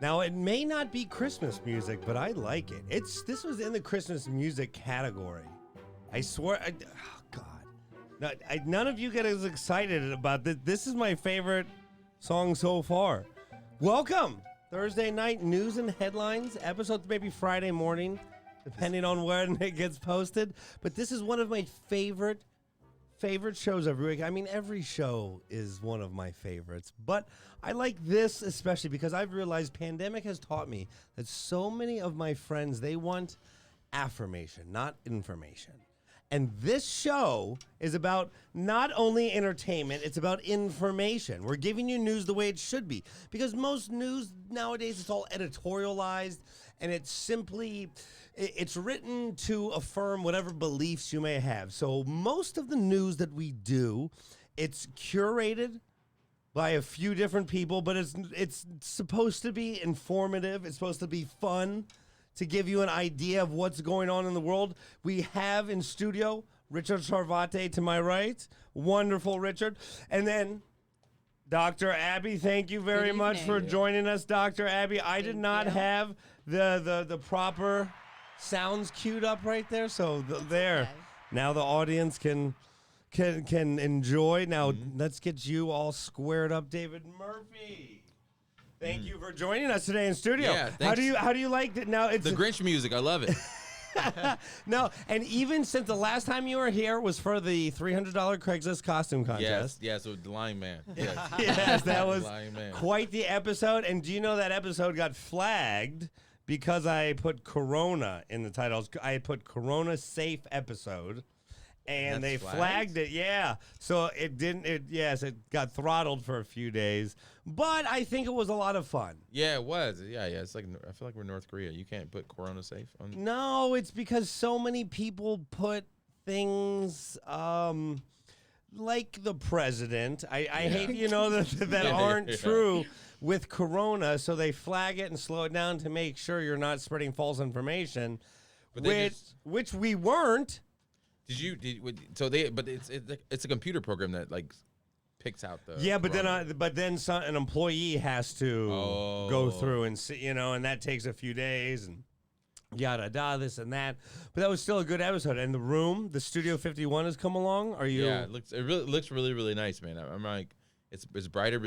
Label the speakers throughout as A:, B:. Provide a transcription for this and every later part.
A: Now, it may not be Christmas music, but I like it. This was in the Christmas music category. I swear. Oh, God. None of you get as excited about this. This is my favorite song so far. Welcome. Thursday night news and headlines. Episodes maybe Friday morning, depending on when it gets posted. But this is one of my favorite shows every week. I mean, every show is one of my favorites, but I like this especially because I've realized pandemic has taught me that so many of my friends, they want affirmation, not information. And this show is about not only entertainment, it's about information. We're giving you news the way it should be. Because most news nowadays, it's all editorialized, and it's written to affirm whatever beliefs you may have. So most of the news that we do, it's curated by a few different people, but it's supposed to be informative. It's supposed to be fun, to give you an idea of what's going on in the world. We have in studio Richard Sarvate to my right. Wonderful, Richard. And then Dr. Abby, thank you very much for joining us, Dr. Abby. I did not have the proper sounds queued up right there, so there. Okay. Now the audience can enjoy. Now let's get you all squared up, David Murphy. Thank you for joining us today in studio.
B: Yeah, thanks.
A: How do you like it? Now it's
B: the Grinch music. I love it.
A: No, and even since the last time you were here was for the $300 Craigslist costume contest.
B: Yes, so the Lying Man. Yes,
A: yes, that was quite the episode. And do you know that episode got flagged because I put Corona in the titles? I put Corona safe episode. And they flagged it, yeah. So it didn't. It got throttled for a few days, but I think it was a lot of fun.
B: Yeah, it was. Yeah. It's like I feel like we're North Korea. You can't put Corona safe on.
A: No, it's because so many people put things like the president. I hate that aren't true with Corona, so they flag it and slow it down to make sure you're not spreading false information, which we weren't.
B: But it's a computer program that like picks out the
A: but then an employee has to go through and see, and that takes a few days and yada this and that. But that was still a good episode. And the Studio 51 has come along. Are you?
B: Yeah, it looks really, really nice, man. I'm like, it's brighter.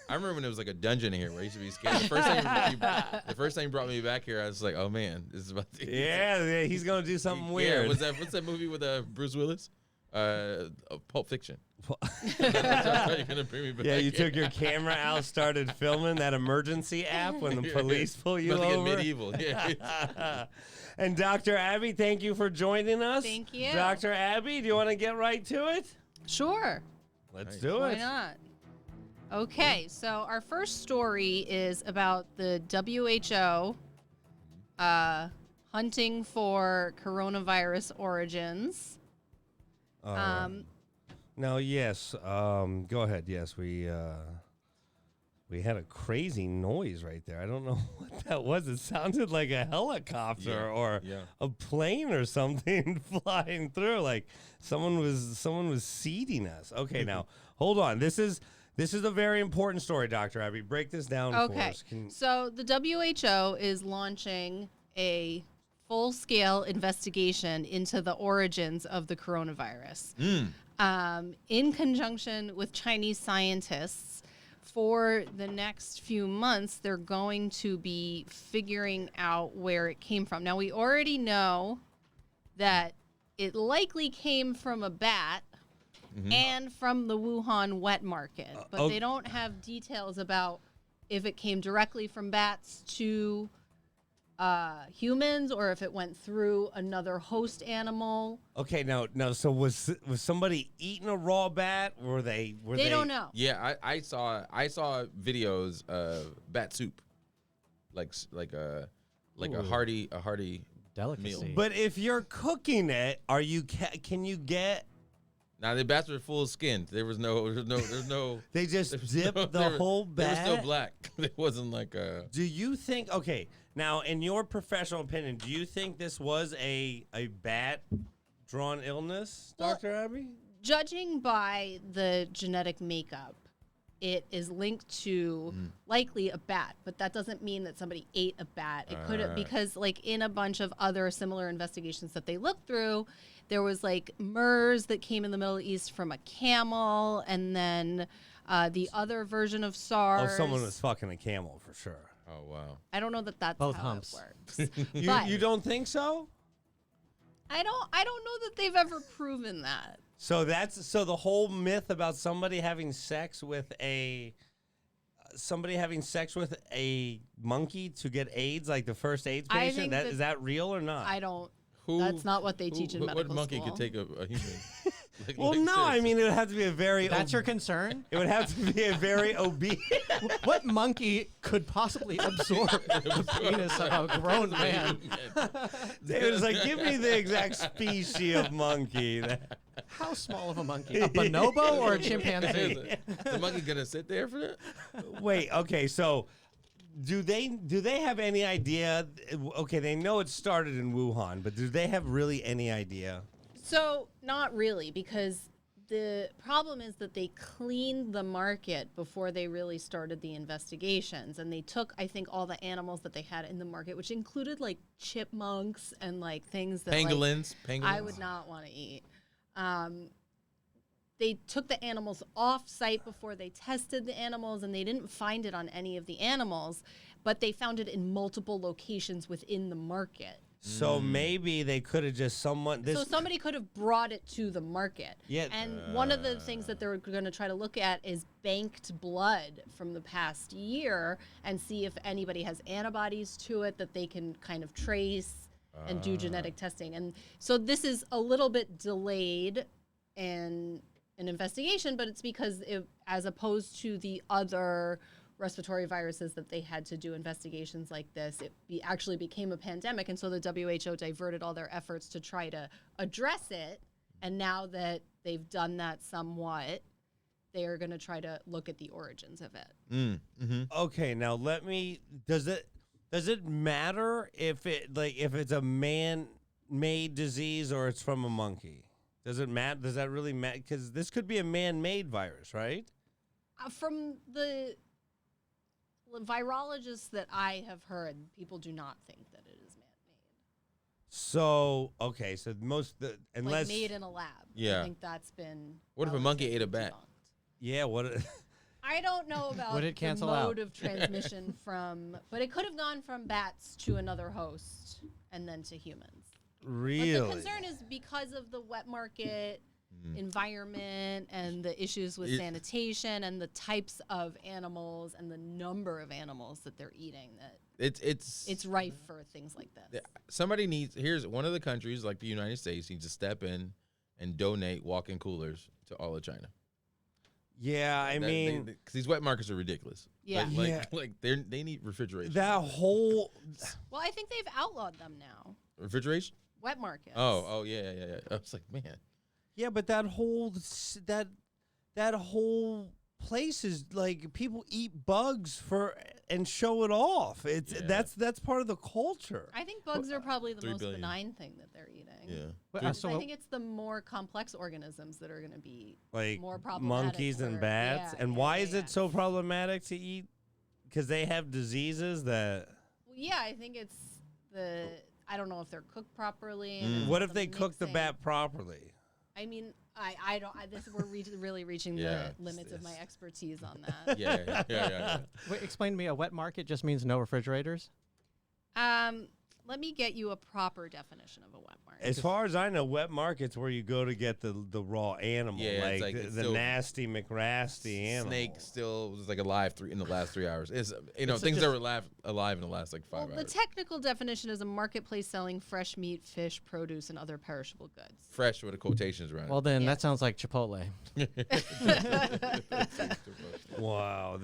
B: I remember when it was like a dungeon here where I used to be scared. The first time you brought me back here, I was like, oh man, this is about to.
A: Yeah, he's gonna do something weird.
B: What's that movie with Bruce Willis? Pulp Fiction.
A: You're gonna bring me back. Yeah, you took your camera out, started filming that emergency app when the police pull you over.
B: Get medieval. Yeah.
A: And Dr. Abby, thank you for joining us.
C: Thank you.
A: Dr. Abby, do you want to get right to it?
C: Sure.
A: Let's do it.
C: Why not? Okay, so our first story is about the WHO hunting for coronavirus origins.
A: No, yes. Go ahead. Yes, we had a crazy noise right there. I don't know what that was. It sounded like a helicopter or a plane or something flying through. Like someone was seeding us. Okay, now hold on. This is a very important story, Dr. Abby. Break this down for us.
C: So the WHO is launching a full-scale investigation into the origins of the coronavirus. In conjunction with Chinese scientists, for the next few months, they're going to be figuring out where it came from. Now, we already know that it likely came from a bat and from the Wuhan wet market, but they don't have details about if it came directly from bats to humans or if it went through another host animal.
A: Okay, now, so was somebody eating a raw bat? Were they?
C: They don't know.
B: Yeah, I saw videos of bat soup, like a hearty
D: delicacy
B: meal.
A: But if you're cooking it, can you get?
B: Now the bats were full skin. There's no.
A: They just dipped the whole bat.
B: They were still black. It wasn't like a.
A: Do you think? Okay, now in your professional opinion, do you think this was a bat-drawn illness, Dr. Abby?
C: Judging by the genetic makeup, it is linked to likely a bat, but that doesn't mean that somebody ate a bat. It could have, because like in a bunch of other similar investigations that they looked through, there was like MERS that came in the Middle East from a camel, and then the other version of SARS.
A: Oh, someone was fucking a camel for sure.
B: Oh wow.
C: I don't know that that's
D: Both
C: how
D: humps.
C: it works. But
A: You don't think so?
C: I don't know that they've ever proven that.
A: So the whole myth about somebody having sex with a monkey to get AIDS, like the first AIDS
C: I
A: patient,
C: think
A: is that real or not?
C: I don't. That's not what they teach in medical
B: What monkey
C: school.
B: could take a human?
A: Well, no, I
B: seriously.
A: mean it would have to be a very.
D: That's your concern?
A: It would have to be a very obese.
D: What monkey could possibly absorb the penis of a grown man?
A: David was like, give me the exact species of monkey.
D: How small of a monkey? A bonobo or a chimpanzee?
B: The monkey gonna sit there for that?
A: Wait, okay, so do they have any idea? Okay, they know it started in Wuhan, but do they have really any idea?
C: So not really, because the problem is that they cleaned the market before they really started the investigations, and they took, I think, all the animals that they had in the market, which included like chipmunks and like things that
B: Pangolins.
C: I would not want to eat. They took the animals off site before they tested the animals, and they didn't find it on any of the animals, but they found it in multiple locations within the market.
A: So maybe they could have just
C: So somebody could have brought it to the market.
A: Yeah.
C: And one of the things that they're going to try to look at is banked blood from the past year and see if anybody has antibodies to it that they can kind of trace and do genetic testing. And so this is a little bit delayed in an investigation, but it's because as opposed to the other respiratory viruses that they had to do investigations like this, it actually became a pandemic, and so the WHO diverted all their efforts to try to address it. And now that they've done that somewhat, they are going to try to look at the origins of it.
A: Okay, now does it matter if it's a man-made disease or it's from a monkey? Does it matter? Does that really matter? Because this could be a man-made virus, right?
C: From the virologists that I have heard, people do not think that it is man-made.
A: So okay, so unless
C: Like made in a lab.
B: Yeah.
C: I think that's been.
B: What if a monkey ate a bat?
C: debunked.
A: yeah, what?
C: I don't know about
D: Would it
C: the
D: cancel
C: mode
D: out?
C: of transmission but it could have gone from bats to another host and then to humans.
A: Really?
C: But the concern is because of the wet market environment and the issues with sanitation and the types of animals and the number of animals that they're eating, that it's rife for things like this.
B: Somebody here's one of the countries like the United States needs to step in and donate walk-in coolers to all of China.
A: Yeah, I mean,
B: because these wet markets are ridiculous.
C: Yeah.
B: Like they need refrigeration.
A: that whole.
C: Well, I think they've outlawed them now.
B: Refrigeration?
C: Wet markets.
B: Oh, yeah. I was like, man.
A: Yeah, but that whole place is like people eat bugs and show it off. That's part of the culture.
C: I think bugs are probably the
B: 3
C: most
B: billion.
C: benign thing that they're eating.
B: Yeah.
D: Well,
C: I think it's the more complex organisms that are going to be
A: Like
C: more problematic.
A: monkeys and
C: for-
A: bats.
C: yeah,
A: And
C: yeah,
A: why
C: yeah,
A: is it so problematic to eat? Because they have diseases that.
C: Well, yeah, I think it's I don't know if they're cooked properly. and there's
A: What if
C: some
A: they cook the
C: mixing.
A: bat properly?
C: I mean, I don't. We're really reaching
B: Yeah,
C: the limits of my expertise on that.
B: Yeah.
D: Wait, explain to me, a wet market just means no refrigerators?
C: Let me get you a proper definition of a wet market.
A: As far as I know, wet markets where you go to get the raw animal,
B: Yeah, it's
A: like
B: like it's
A: the
B: still-
A: nasty McRasty animal.
B: Snake still was like alive in the last 3 hours. It's
D: It's
B: things
D: just-
B: that were alive in the last like 5
C: The
B: hours.
C: technical definition is a marketplace selling fresh meat, fish, produce, and other perishable goods.
B: Fresh with the quotations around.
D: Well, then
C: Yeah.
D: that sounds like Chipotle.
A: Wow,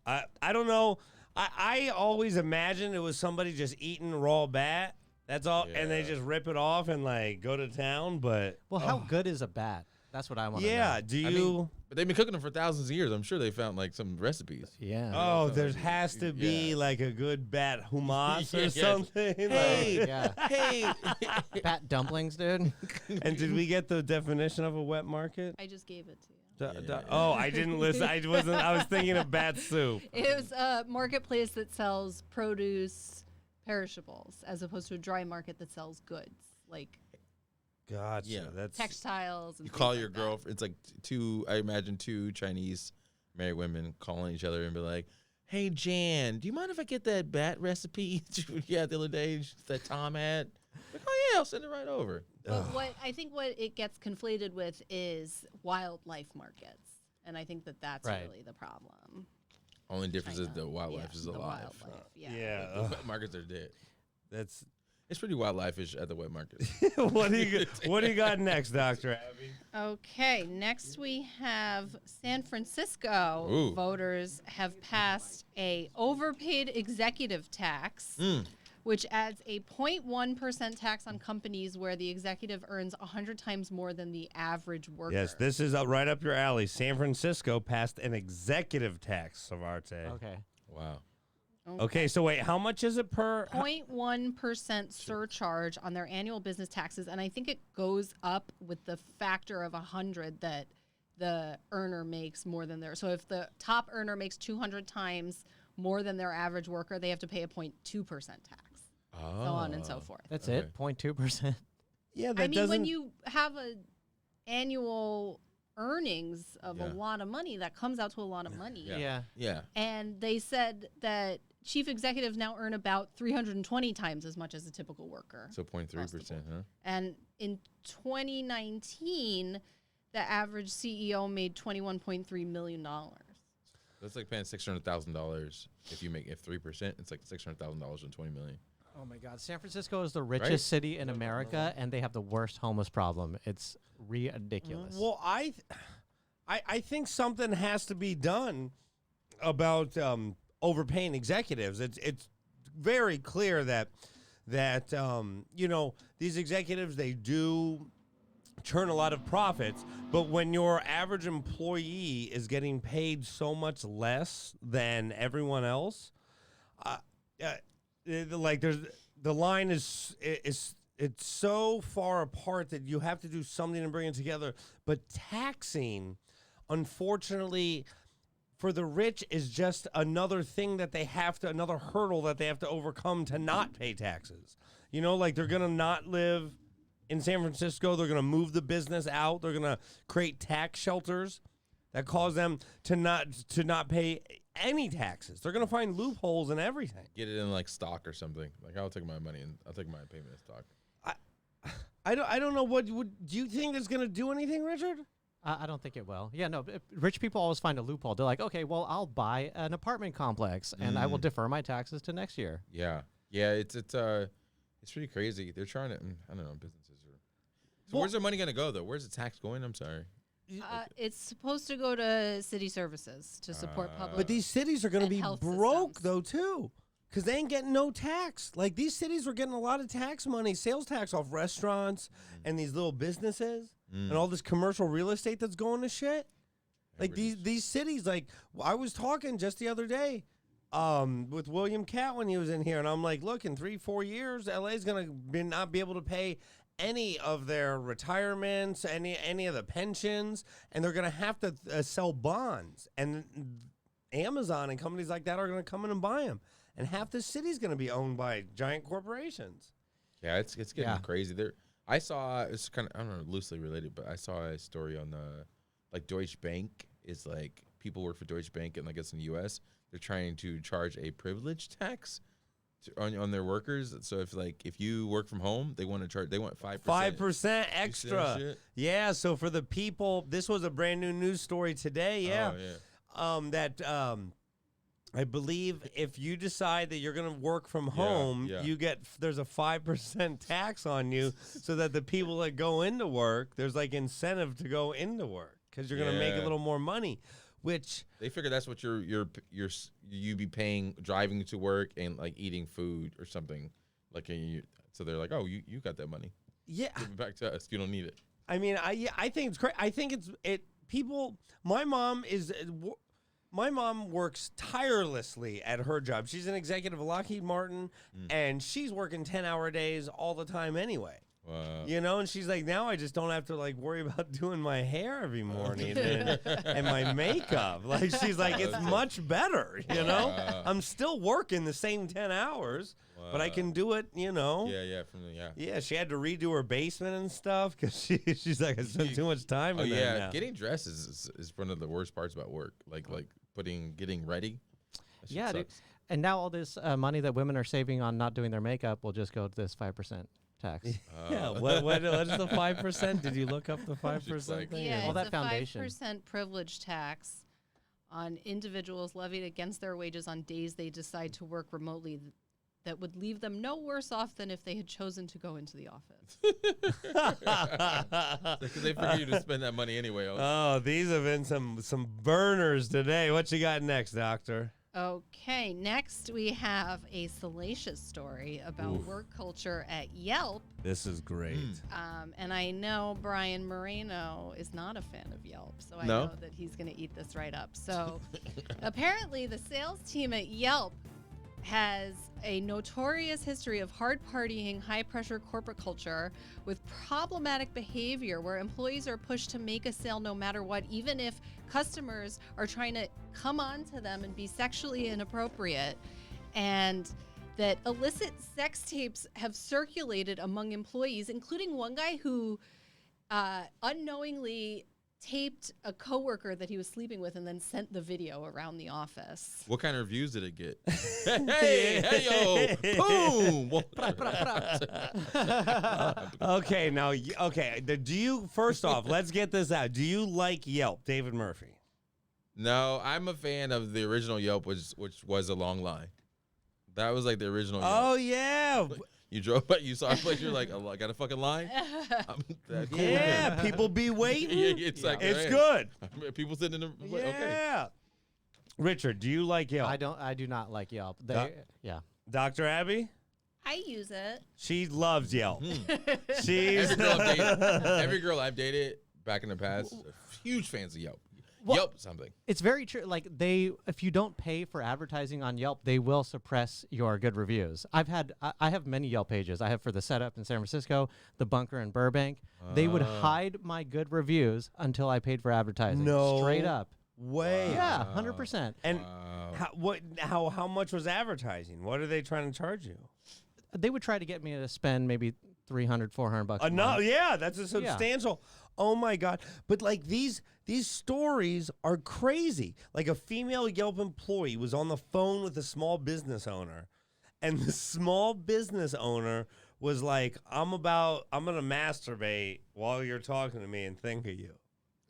A: I don't know. I always imagined it was somebody just eating raw bat. That's all, and they
B: Yeah.
A: just rip it off and like go to town. But
D: Well, how good is a bat? That's what I want to
A: yeah,
D: know.
A: do you?
B: I mean, but they've been cooking them for thousands of years. I'm sure they found like some recipes.
D: Yeah.
A: oh,
B: so
A: there
B: like,
A: has to be
B: yeah.
A: like a good bat hummus
B: Yeah,
A: or
B: yeah.
A: something.
B: Hey,
D: Yeah.
B: hey.
D: Bat dumplings, dude.
A: And did we get the definition of a wet market?
C: I just gave it to you.
A: Oh, I didn't listen. I wasn't. I was thinking of bat soup.
C: It was a marketplace that sells produce, perishables, as opposed to a dry market that sells goods like
A: Gotcha.
B: Yeah.
A: That's
C: textiles. And
B: You call
C: things
B: your
C: like that.
B: girlfriend. It's like I imagine two Chinese married women calling each other and be like, "Hey Jan, do you mind if I get that bat recipe you had the other day that Tom had?" Like, "Oh yeah, I'll send it right over."
C: But what it gets conflated with is wildlife markets, and I think that's
D: Right.
C: really the problem.
B: Only difference is
C: China.
B: the wildlife is
C: the
B: alive.
C: wildlife,
A: yeah.
B: The wet markets are dead.
A: That's
B: It's pretty wildlife-ish at the wet market.
A: what do you got next, Dr. Abby?
C: Okay, next we have San Francisco.
B: Ooh.
C: Voters have passed a overpaid executive tax, which adds a 0.1% tax on companies where the executive earns 100 times more than the average worker.
A: Yes, this is right up your alley. San Francisco passed an executive tax, Sarvate.
D: Okay.
B: Wow.
A: Okay, so wait, how much is it per?
C: 0.1% surcharge on their annual business taxes, and I think it goes up with the factor of 100 that the earner makes more than their. So if the top earner makes 200 times more than their average worker, they have to pay a 0.2% tax, so on and so forth.
D: That's
B: Okay.
D: it. 0.2%.
A: Yeah, that
C: I mean,
A: doesn't.
C: when you have a annual earnings of a
B: Yeah.
C: lot of money, that comes out to a lot of money.
B: Yeah. Yeah.
C: And they said that chief executives now earn about 320 times as much as a typical worker.
B: So 0.3%, huh?
C: And in 2019, the average CEO made $21.3 million.
B: That's like paying $600,000 if 3%. It's like $600,000 and $20 million.
D: Oh my God, San Francisco is the richest city in America, and they have the worst homeless problem. It's ridiculous.
A: Well, I think something has to be done about overpaying executives. It's very clear that these executives, they do churn a lot of profits, but when your average employee is getting paid so much less than everyone else, like the line is it's so far apart that you have to do something to bring it together. But taxing, unfortunately, for the rich is just another thing that another hurdle that they have to overcome to not pay taxes. Like they're gonna not live in San Francisco. They're gonna move the business out. They're gonna create tax shelters that cause them to not pay any taxes. They're gonna find loopholes in everything.
B: Get it in like stock or something. Like I'll take my money and I'll take my payment in stock.
A: I don't know do you think that's gonna do anything, Richard?
D: I don't think it will. Yeah, no, rich people always find a loophole. They're like, okay, well, I'll buy an apartment complex, and I will defer my taxes to next year.
B: Yeah. Yeah, it's pretty crazy. They're trying to I don't know, businesses are. So where's their money going to go though? Where's the tax going? I'm sorry.
C: It's supposed to go to city services to support public.
A: But these cities are going to
C: And
A: be
C: health
A: broke,
C: systems.
A: though, too, because they ain't getting no tax. Like, these cities were getting a lot of tax money, sales tax off restaurants and these little businesses and all this commercial real estate that's going to shit. Like, these cities, like, I was talking just the other day with William Catt when he was in here, and I'm like, look, in 3-4 years, LA's going to not be able to pay any of their retirements, any of the pensions, and they're going to have to sell bonds. And Amazon and companies like that are going to come in and buy them. And half the city's going to be owned by giant corporations.
B: Yeah, it's getting crazy. I saw it's kind of I don't know loosely related, but I saw a story on the like Deutsche Bank is like people work for Deutsche Bank and I guess in the U.S. they're trying to charge a privilege tax on their workers. So if you work from home, they want 5%.
A: 5% extra. Yeah. So for the people, this was a brand new news story today. Yeah.
B: Oh, yeah.
A: I believe if you decide that you're going to work from home, there's a 5% tax on you, so that the people that go into work, there's like incentive to go into work because you're going to make a little more money. Which
B: they figure that's what you be paying driving to work and like eating food or something like so they're like, oh, you got that money,
A: yeah,
B: give it back to us, you don't need it.
A: I mean, I think it's great. I think people. My mom works tirelessly at her job. She's an executive of Lockheed Martin, and she's working 10-hour days all the time anyway.
B: Wow.
A: You know, and she's like, now I just don't have to like worry about doing my hair every morning and my makeup. Like, she's like, it's much better, you know?
B: Wow.
A: I'm still working the same 10 hours, but I can do it, you know? Yeah, she had to redo her basement and stuff because she's like, I spent too much time in there now.
B: Getting dressed is one of the worst parts about work. Like getting ready.
D: Yeah, dude. And now all this money that women are saving on not doing their makeup will just go to this 5% tax.
A: Yeah, what is the 5%? Did you look up the 5% thing?
C: Yeah,
D: All
C: it's
D: that foundation.
C: 5% privilege tax on individuals levied against their wages on days they decide to work remotely that would leave them no worse off than if they had chosen to go into the office.
B: Because they figure you to spend that money anyway.
A: Oh, these have been some burners today. What you got next, Doctor?
C: Okay, next we have a salacious story about work culture at Yelp.
A: This is great.
C: And I know Brian Moreno is not a fan of Yelp, so I
B: No?
C: know that he's going to eat this right up. So apparently the sales team at Yelp has a notorious history of hard partying, high-pressure corporate culture with problematic behavior where employees are pushed to make a sale no matter what, even if customers are trying to come on to them and be sexually inappropriate. And that illicit sex tapes have circulated among employees, including one guy who unknowingly taped a coworker that he was sleeping with and then sent the video around the office.
B: What kind of reviews did it get? hey, yo, boom.
A: Okay, now, do you, first off, let's get this out. Do you like Yelp, David Murphy?
B: No, I'm a fan of the original Yelp, which was a long line. That was like the original Yelp.
A: Oh, yeah.
B: You drove by, you saw a place, you're like, oh, I got a fucking line? Cool.
A: Yeah, people be waiting.
B: Yeah, it's like,
A: it's
B: hey,
A: good.
B: People sitting in the,
A: Yeah.
B: okay.
A: Richard, do you like Yelp?
D: I do not like Yelp. Yeah.
A: Dr. Abby?
C: I use it.
A: She loves Yelp. She's
B: Every girl I've dated back in the past, huge fans of Yelp.
D: Well,
B: Yelp something.
D: It's very true. Like if you don't pay for advertising on Yelp, they will suppress your good reviews. I have many Yelp pages. I have for the setup in San Francisco, the bunker in Burbank. They would hide my good reviews until I paid for advertising.
A: No
D: straight up.
A: way.
D: Yeah, 100%.
A: And how much was advertising? What are they trying to charge you?
D: They would try to get me to spend maybe $300, $400 a
A: No,
D: month.
A: yeah, that's a substantial. Oh my God! But like these stories are crazy. Like a female Yelp employee was on the phone with a small business owner, and the small business owner was like, "I'm gonna masturbate while you're talking to me and think of you."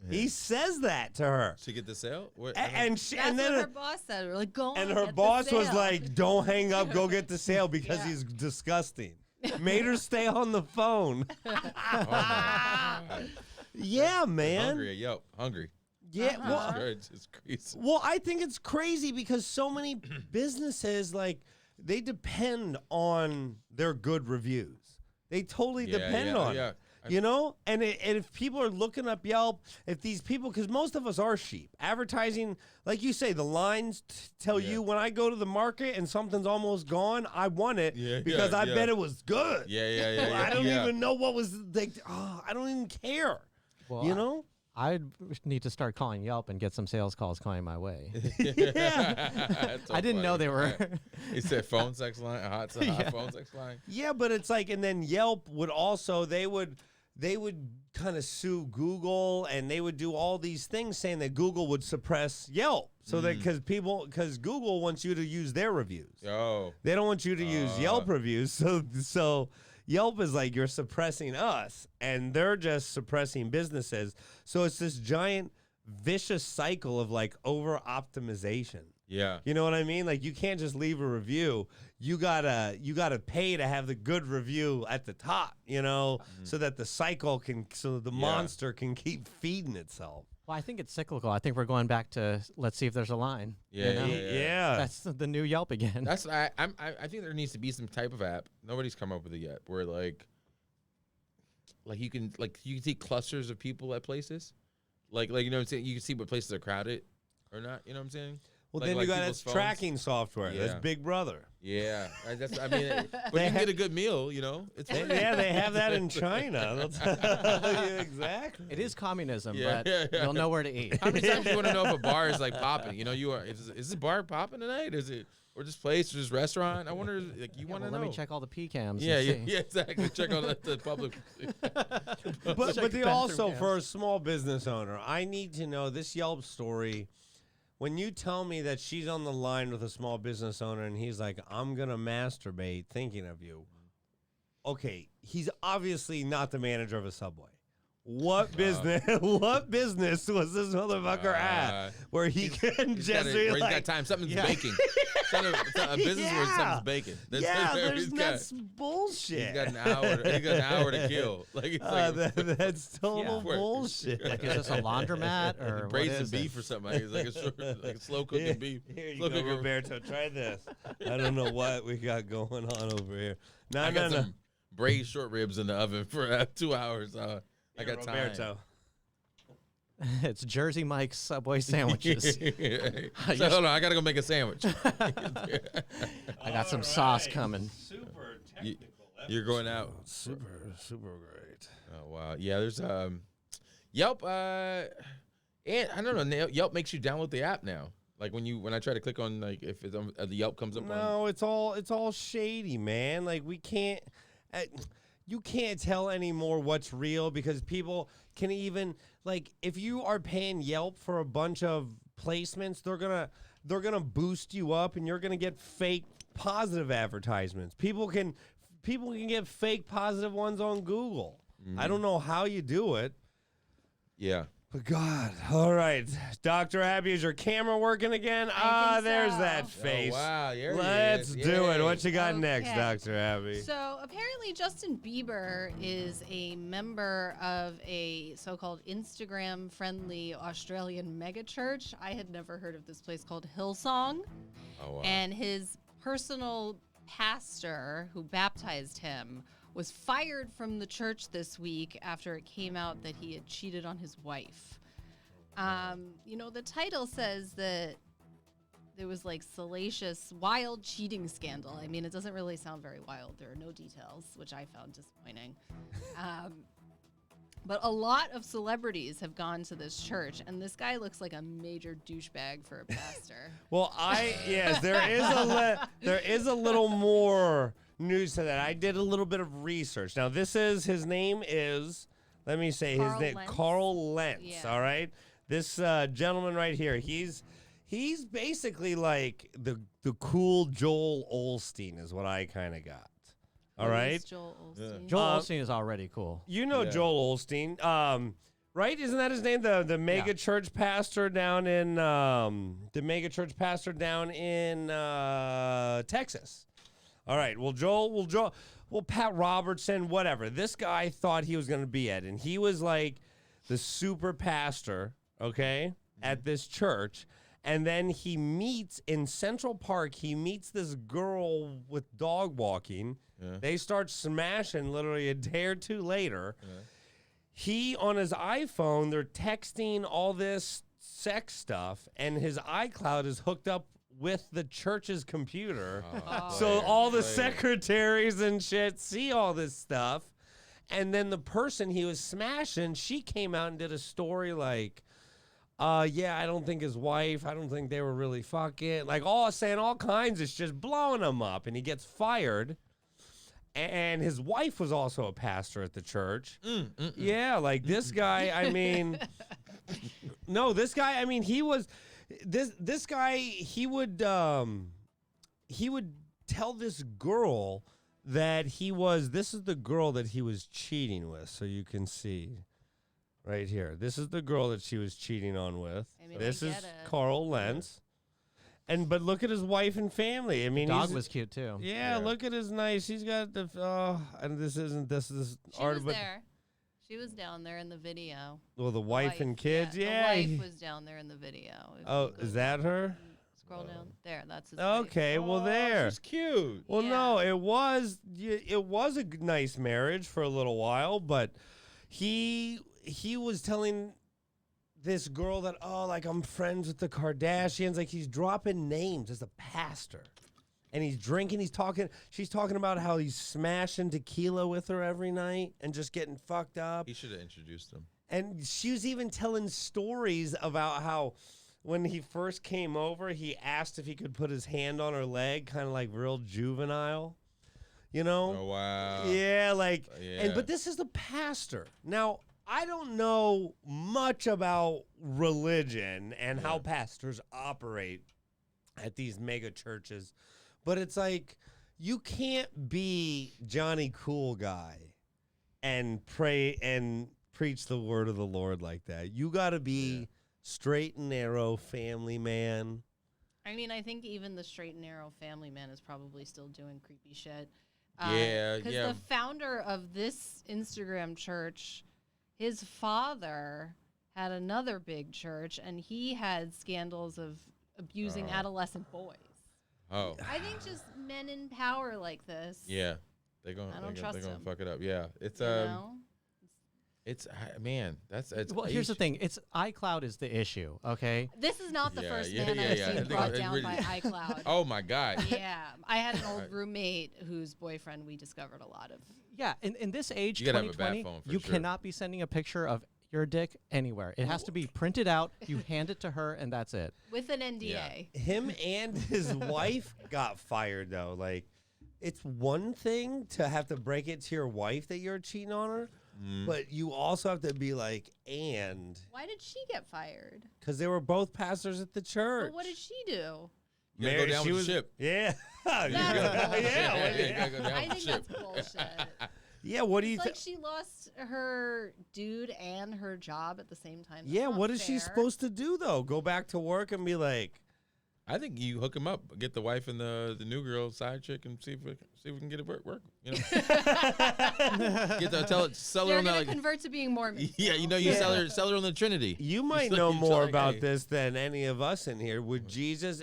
A: Yeah. He says that to her
B: to get the sale,
A: and
C: then her boss said, "We're like, go on."
A: And her boss was like, "Don't hang up, go get the sale because he's disgusting." Made her stay on the phone.
B: Oh my God.
A: Yeah, man.
B: Hungry, Yelp, hungry.
A: Yeah, well,
B: it's crazy.
A: Well, I think it's crazy because so many businesses, like, they depend on their good reviews. They totally depend on it. You know? And if people are looking up Yelp, if these people, because most of us are sheep. Advertising, like you say, the lines tell you when I go to the market and something's almost gone, I want it because I bet it was good.
B: Yeah.
A: I don't even know what was, like, I don't even care.
D: Well,
A: you know?
D: I need to start calling Yelp and get some sales calls coming my way.
A: Yeah.
D: I didn't know they were.
B: He said phone sex line, a hot phone sex line.
A: Yeah, but it's like, and then Yelp would also, they would kind of sue Google, and they would do all these things saying that Google would suppress Yelp. So that because Google wants you to use their reviews.
B: Oh.
A: They don't want you to use Yelp reviews. So Yelp is like, you're suppressing us, and they're just suppressing businesses. So it's this giant vicious cycle of like over optimization.
B: Yeah.
A: You know what I mean? Like, you can't just leave a review. You gotta pay to have the good review at the top, you know, so that the cycle so the monster can keep feeding itself.
D: Well, I think it's cyclical. I think we're going back to let's see if there's a line.
A: Yeah.
D: That's the new Yelp again.
B: That's I think there needs to be some type of app. Nobody's come up with it yet. Where like you can see clusters of people at places, like you know what I'm saying. You can see what places are crowded or not. You know what I'm saying.
A: Well,
B: Like-
A: then
B: like
A: you got
B: people's
A: that's
B: phones?
A: tracking software. That's
B: Yeah.
A: Big Brother.
B: Yeah, but you can get a good meal, you know. It's free.
A: Yeah, they have that in China. They'll tell you exactly.
D: It is communism,
B: Yeah,
D: but
B: yeah.
D: you'll know where to eat.
B: How many times do you want to know if a bar is like popping? You know, is this bar popping tonight? Is it or this place or this restaurant? I wonder. Like, you want to know?
D: Let me check all the PCAMs.
B: Yeah,
D: and
B: yeah,
D: see.
B: yeah, exactly. Check out the public.
A: But
D: Check
A: they
D: the
A: also,
D: bathroom
A: for a small business owner, I need to know this Yelp story. When you tell me that she's on the line with a small business owner and he's like, I'm going to masturbate thinking of you. Okay, he's obviously not the manager of a Subway. What business was this motherfucker at where he can just be
B: He's
A: like,
B: got time. Something's
A: Yeah.
B: baking. It's not a business where
A: Yeah.
B: something's baking.
A: that's bullshit.
B: He's got an hour. He's got an hour to kill. Like it's
A: That's total
D: Yeah.
A: bullshit.
D: Like, is this a laundromat or what
B: braised
D: is
B: beef
D: it?
B: or something. Like, it's like a slow cooking beef.
A: Here you
B: Slow
A: go,
B: cooking-
A: Roberto. Try this. I don't know what we got going on over here.
B: I got some braised short ribs in the oven for 2 hours. I got time.
A: Roberto.
D: It's Jersey Mike's Subway sandwiches.
B: So hold on, I gotta go make a sandwich.
D: I got some sauce coming.
A: Super technical.
B: You're going out.
A: Super great.
B: Oh wow, yeah. There's Yelp. And I don't know. Yelp makes you download the app now. Like when I try to click on like if it's the Yelp comes up.
A: No, it's all shady, man. Like we can't. You can't tell anymore what's real because people can even like if you are paying Yelp for a bunch of placements, they're gonna boost you up and you're gonna get fake positive advertisements. People can get fake positive ones on Google. I don't know how you do it.
B: Yeah.
A: But God, all right, Dr. Abby, is your camera working again?
C: I think
A: There's
C: so.
A: that
B: Oh,
A: face.
B: wow. There
A: Let's
B: he is.
A: do it.
B: Yay.
A: What you got
C: Okay.
A: next, Dr. Abby?
C: So apparently Justin Bieber is a member of a so-called Instagram-friendly Australian megachurch. I had never heard of this place called Hillsong.
B: Oh wow.
C: And his personal pastor who baptized him was fired from the church this week after it came out that he had cheated on his wife. The title says that there was like salacious, wild cheating scandal. I mean, it doesn't really sound very wild. There are no details, which I found disappointing. But a lot of celebrities have gone to this church, and this guy looks like a major douchebag for a pastor.
A: Well, there is a little more news to that. I did a little bit of research. Now, his name is, let me say
C: Carl
A: his name,
C: Lentz.
A: Carl Lentz.
C: Yeah.
A: All right, this gentleman right here. He's basically like the cool Joel Osteen is what I kind of got. All
C: Who
A: right.
C: is Joel Osteen?
D: Joel Osteen is already cool.
A: You know
B: Yeah.
A: Joel Osteen, right? Isn't that his name? The mega
D: Yeah.
A: church pastor down in Texas. All right. Well, Pat Robertson, whatever. This guy thought he was going to be it, and he was like the super pastor, okay, at this church. And then he meets in Central Park. He meets this girl with dog walking.
B: Yeah.
A: They start smashing literally a day or two later. He, on his iPhone, they're texting all this sex stuff, and his iCloud is hooked up with the church's computer. So all the secretaries and shit see all this stuff. And then the person he was smashing, she came out and did a story like, yeah, I don't think his wife, I don't think they were really fucking, like saying all kinds of shit, just blowing him up, and he gets fired. And his wife was also a pastor at the church. Yeah, like this guy, I mean, no, this guy, I mean, he was, this guy, he would tell this girl that this is the girl that he was cheating with, so you can see. Right here. This is the girl that she was cheating on with.
C: I mean,
A: This
C: I
A: is
C: get it.
A: Carl Lentz. But look at his wife and family. I mean,
D: Dog
A: he's,
D: was cute too.
A: yeah, look at his nice. He's got the and this is
C: She
A: art,
C: was
A: but
C: there. She was down there in the video.
A: well, the wife and kids. Yeah.
C: The wife was down there in the video. If
A: Oh,
C: you go
A: is that her?
C: Scroll down. There, that's his wife.
A: Okay, well there.
B: She's cute.
A: Well,
C: Yeah.
A: no, it was a nice marriage for a little while, but he was telling this girl that, like I'm friends with the Kardashians. Like he's dropping names as a pastor. And he's drinking, she's talking about how he's smashing tequila with her every night and just getting fucked up.
B: He should have introduced them.
A: And she was even telling stories about how when he first came over, he asked if he could put his hand on her leg, kind of like real juvenile, you know?
B: Oh, wow.
A: Yeah, like,
B: yeah.
A: But this is the pastor. Now, I don't know much about religion and how pastors operate at these mega churches. But it's like, you can't be Johnny Cool Guy and pray and preach the word of the Lord like that. You got to be straight and narrow family man.
C: I mean, I think even the straight and narrow family man is probably still doing creepy shit.
B: Because
C: the founder of this Instagram church, his father had another big church, and he had scandals of abusing adolescent boys.
B: Oh.
C: I think just men in power like this.
B: Yeah. They're going to fuck it up. Yeah. It's it's man, it's
D: well, here's the thing. It's iCloud is the issue, okay?
C: This is not the first man I've seen brought down by iCloud.
B: Oh my God.
C: Yeah. I had an old roommate whose boyfriend we discovered a lot of.
D: Yeah, in this age,
B: you
D: 2020, you cannot be sending a picture of your dick anywhere. It has to be printed out, you hand it to her, and that's it.
C: With an NDA.
A: Yeah. Him and his wife got fired, though. Like, it's one thing to have to break it to your wife that you're cheating on her, but you also have to be like, and.
C: Why did she get fired?
A: Because they were both pastors at the church.
C: But what did she do?
B: You gotta go down with the ship.
A: Yeah.
C: I think
B: ship.
C: that's bullshit.
A: Yeah, what do you
C: think? Like she lost her dude and her job at the same time. That's
A: what is
C: fair.
A: she supposed to do, though? Go back to work and be like...
B: I think you hook him up, get the wife and the new girl side chick, and see if we can get it work. You know, sell her on
C: like convert to being Mormon.
B: Yeah, you know, sell her on the Trinity.
A: You might know more about this than any of us in here. Would Jesus?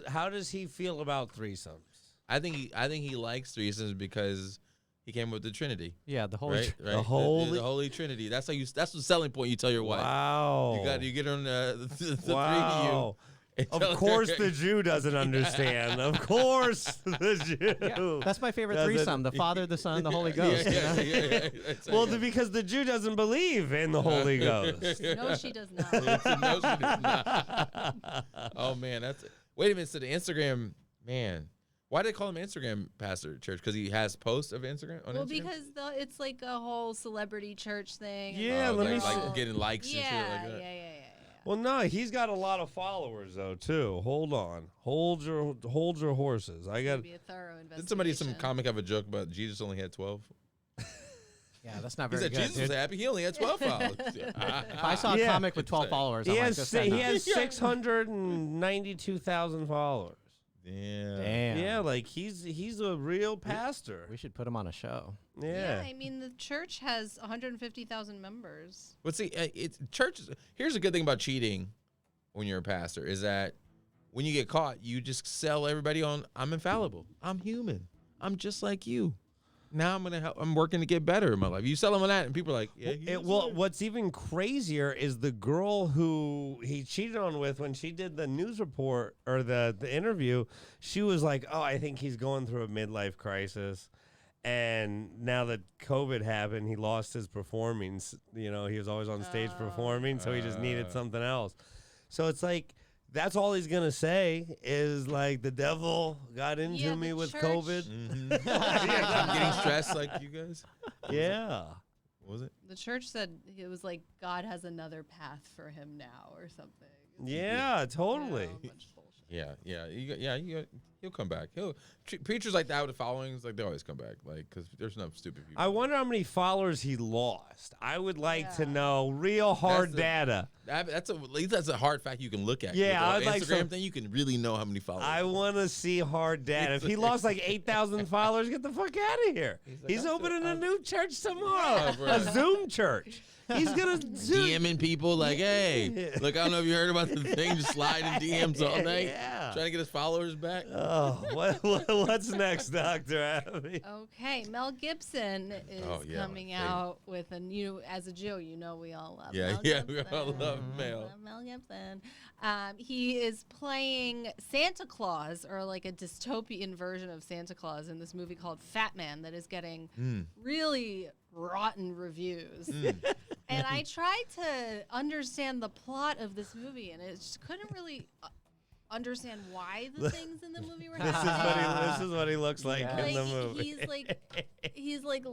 A: How does he feel about threesomes?
B: I think he likes threesomes because he came up with the Trinity.
D: Yeah, the Holy
B: right?
A: The
B: Holy Trinity. That's the selling point you tell your wife.
A: Wow.
B: You get on the three of you.
A: Of course the Jew doesn't understand. Of course the Jew.
D: Yeah, that's my favorite threesome, the Father, the Son, the Holy Ghost.
A: Well, because the Jew doesn't believe in the Holy Ghost.
C: No, she does not.
B: No, she does not. Oh, man. Wait a minute. So the Instagram, man. Why do they call him Instagram pastor church? Because he has posts of Instagram on Instagram?
C: Well, because it's like a whole celebrity church thing.
A: Yeah,
B: like getting likes and shit like that.
C: Yeah.
A: Well, no, he's got a lot of followers though too. Hold on, hold your horses. I got.
C: Be a thorough investigation.
B: Did some comic have a joke about Jesus only had 12?
D: Yeah, that's not very good.
B: Jesus was happy. He only had 12 followers.
D: If I saw a comic with 12 followers,
A: he
D: has
A: 692,000 followers.
B: Damn.
A: Yeah, like he's a real pastor.
D: We should put him on a show.
A: Yeah.
C: I mean, the church has 150,000 members.
B: But see, it's churches. Here's a good thing about cheating when you're a pastor is that when you get caught, you just sell everybody on, I'm infallible. I'm human. I'm just like you. Now I'm working to get better in my life. You sell them on that, and people are like, yeah.
A: What's even crazier is the girl who he cheated on with when she did the news report or the interview. She was like, "Oh, I think he's going through a midlife crisis." And now that COVID happened, he lost his performing. You know, he was always on stage performing, so he just needed something else. So it's like, that's all he's going to say is like, the devil got into me with COVID.
B: Mm-hmm. I'm getting stressed like you guys.
A: Yeah.
B: Was it?
C: The church said it was like God has another path for him now or something.
A: Yeah, totally.
C: A bunch of bullshit.
B: He'll come back. Preachers like that with the followings, like they always come back, like because there's enough stupid people.
A: I wonder how many followers he lost. I would like to know real hard data.
B: That's a hard fact you can look at.
A: Yeah,
B: I
A: would like
B: Instagram thing. You can really know how many followers.
A: I want to see hard data. If he lost like 8,000 followers, get the fuck out of here. He's opening a new church tomorrow, a Zoom church. He's gonna
B: DMing people like, hey, look, I don't know if you heard about the thing, just sliding DMs all night, trying to get his followers back.
A: Oh, what's next, Dr. Abby?
C: Okay, Mel Gibson is coming out with a new, as a Jew, you know we all love Mel Gibson.
B: We all love Mel.
C: Love Mel Gibson. He is playing Santa Claus, or like a dystopian version of Santa Claus, in this movie called Fat Man that is getting really rotten reviews. And I tried to understand the plot of this movie, and it just couldn't really understand why the things in the movie were happening.
A: This is what he looks like in the movie.
C: He's like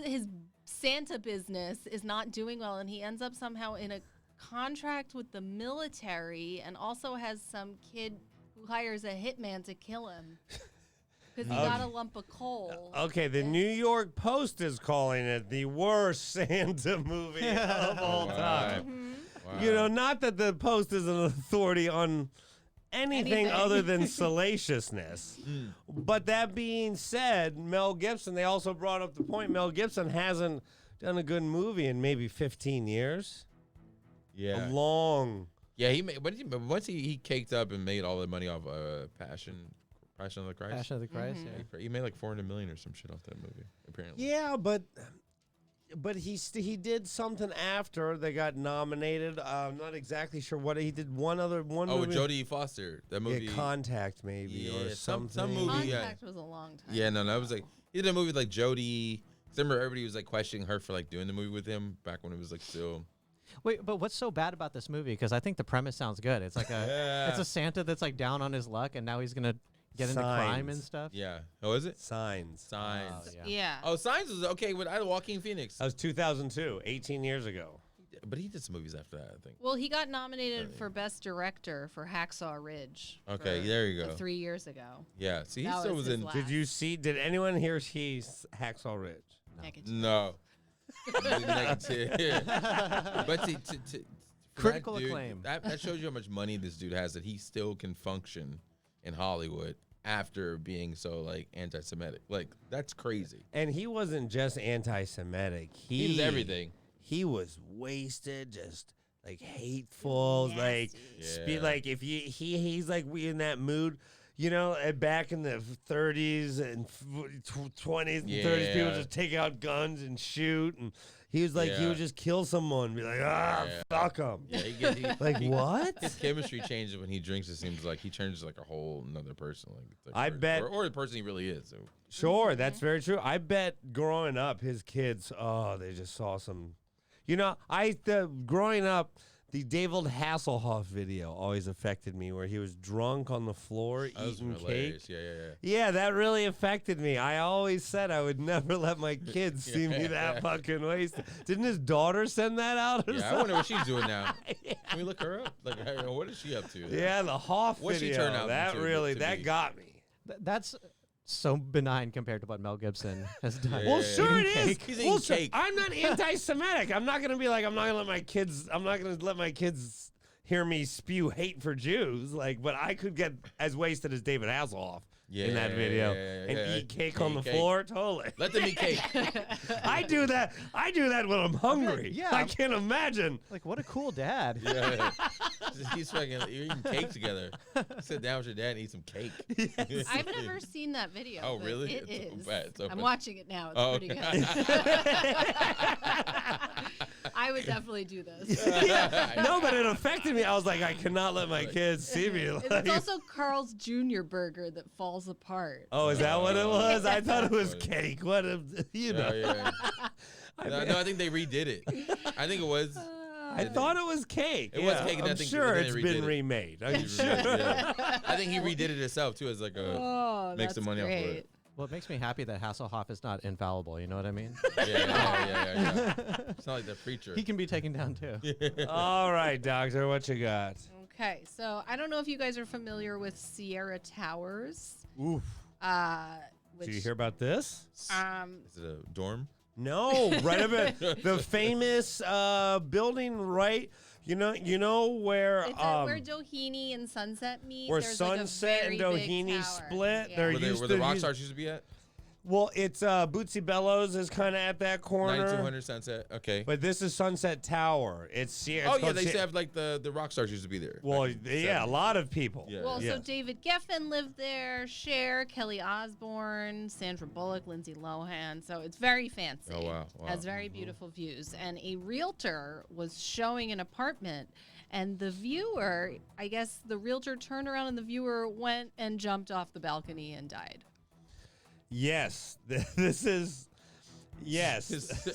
C: his Santa business is not doing well, and he ends up somehow in a contract with the military, and also has some kid who hires a hitman to kill him because he got a lump of coal.
A: Okay, the New York Post is calling it the worst Santa movie of all time.
B: Wow.
A: You know, not that the Post is an authority on anything other than salaciousness. But that being said, Mel Gibson, they also brought up the point, Mel Gibson hasn't done a good movie in maybe 15 years.
B: Yeah.
A: A long.
B: Yeah, once he caked up and made all the money off Passion of the Christ.
D: Passion of the Christ,
B: He made like $400 million or some shit off that movie, apparently.
A: Yeah, but he did something after they got nominated. I'm not exactly sure what he did. One movie.
B: With Jodie Foster, that movie.
A: Yeah, Contact maybe or something.
B: Some movie.
C: Contact was a long time.
B: Yeah, no, that was like he did a movie with like Jodie. I remember everybody was like questioning her for like doing the movie with him back when it was like still.
D: Wait, but what's so bad about this movie? Because I think the premise sounds good. It's like it's a Santa that's like down on his luck, and now he's gonna get into crime and stuff.
B: Yeah. Oh, is it?
A: Signs.
C: Yeah.
B: Oh, Signs was okay with Joaquin Phoenix.
A: That was 2002, 18 years ago.
B: But he did some movies after that, I think.
C: Well, he got nominated for Best Director for Hacksaw Ridge.
B: Okay, there you go.
C: 3 years ago.
B: Yeah. See, he
C: That
B: still
C: was
B: was
C: his
B: in.
A: Did anyone here see Hacksaw Ridge?
B: No. Negative. But
D: Critical
B: dude,
D: acclaim.
B: That shows you how much money this dude has, that he still can function in Hollywood after being so like anti-Semitic. Like, that's crazy.
A: And he wasn't just anti-Semitic.
B: He was everything.
A: He was wasted, just like hateful, like like if he's like in that mood. You know, back in the 30s and 20s and 30s, people just take out guns and shoot. And he was like, he would just kill someone and be like, fuck him.
B: Yeah,
A: like, what?
B: His chemistry changes when he drinks. It seems like he turns like a whole another person. Like
A: I bet.
B: Or the person he really is. So.
A: Sure, that's very true. I bet growing up, his kids, they just saw some. You know, growing up, the David Hasselhoff video always affected me, where he was drunk on the floor eating cake. Yeah, that really affected me. I always said I would never let my kids see me that fucking wasted. Didn't his daughter send that out? Or something?
B: I wonder what she's doing now. Can we look her up? Like, what is she up to?
A: Yeah, the Hoff
B: What's
A: video.
B: She turn out
A: that really got me.
D: That's so benign compared to what Mel Gibson has done.
A: Well, sure it is.
B: He's eating cake.
A: I'm not anti-Semitic. I'm not gonna be like, I'm not gonna let my kids hear me spew hate for Jews. Like, but I could get as wasted as David Hasselhoff in that video and eat cake on the floor. Totally.
B: Let them eat cake.
A: I do that when I'm hungry.
D: Yeah.
A: I can't imagine.
D: Like, what a cool dad.
B: Yeah. He's fucking you're eating cake together. Sit down with your dad and eat some cake.
A: Yes.
C: I've never seen that video.
B: Oh, really?
C: It is.
B: So
C: I'm watching it now. It's pretty good. I would definitely do this.
A: No, but it affected me. I was like, I cannot let my kids see me.
C: It's also Carl's Jr. burger that falls apart.
A: Oh, is that what it was? I thought it was cake. What a, know.
B: Yeah. No, I think they redid it. I think it was.
A: I thought it was cake.
B: It was cake. And
A: I'm sure it's been remade. I'm sure.
B: I think he redid it himself too, as like make some money off of it.
D: Well, it makes me happy that Hasselhoff is not infallible. You know what I mean?
B: Yeah. It's not like the preacher.
D: He can be taken down too.
A: All right, doctor, what you got?
C: Okay, so I don't know if you guys are familiar with Sierra Towers.
A: Oof.
C: Which,
A: Did you hear about this?
B: Is it a dorm?
A: No, right about the famous building, right? You know where
C: it's where Doheny and Sunset meet.
A: Where
C: There's
A: Sunset
C: like
A: and Doheny split.
C: Yeah.
A: There
B: Where the rock stars used to be at?
A: Well, it's Bootsy Bellows is kind of at that corner.
B: 9200 Sunset. Okay.
A: But this is Sunset Tower. It's Sierra.
B: Oh yeah, they used to have like the rock stars used to be there.
A: Well,
B: back in the
A: yeah, a
B: 70s.
A: lot of people.
B: Yeah.
C: Well,
A: Yeah.
C: so David Geffen lived there, Cher, Kelly Osbourne, Sandra Bullock, Lindsay Lohan. So it's very fancy.
B: Oh, wow. Wow.
C: Has very beautiful views. And a realtor was showing an apartment, and the viewer, I guess the realtor turned around and the viewer went and jumped off the balcony and died.
A: Yes, this is. Yes.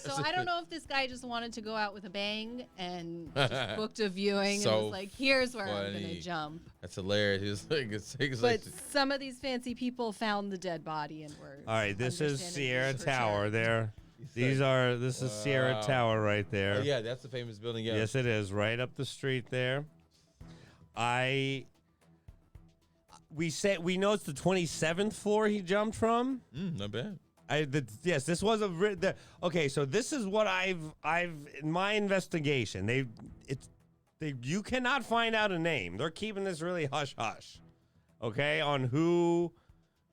C: So I don't know if this guy just wanted to go out with a bang and just booked a viewing
B: So
C: and was like, here's where I'm going
B: funny.
C: to jump.
B: That's hilarious. He was like, it's
C: But
B: like
C: some of these fancy people found the dead body and were.
A: All right, this is
C: understanding
A: Sierra
C: this for
A: Tower.
C: sure.
A: There, this is Sierra
B: Wow.
A: Tower right there.
B: oh, yeah, that's the famous building. Yeah.
A: Yes, it is right up the street there. We know it's the 27th floor he jumped from.
B: Not bad.
A: Yes, this was okay. So this is what I've in my investigation. You cannot find out a name. They're keeping this really hush hush. Okay, on who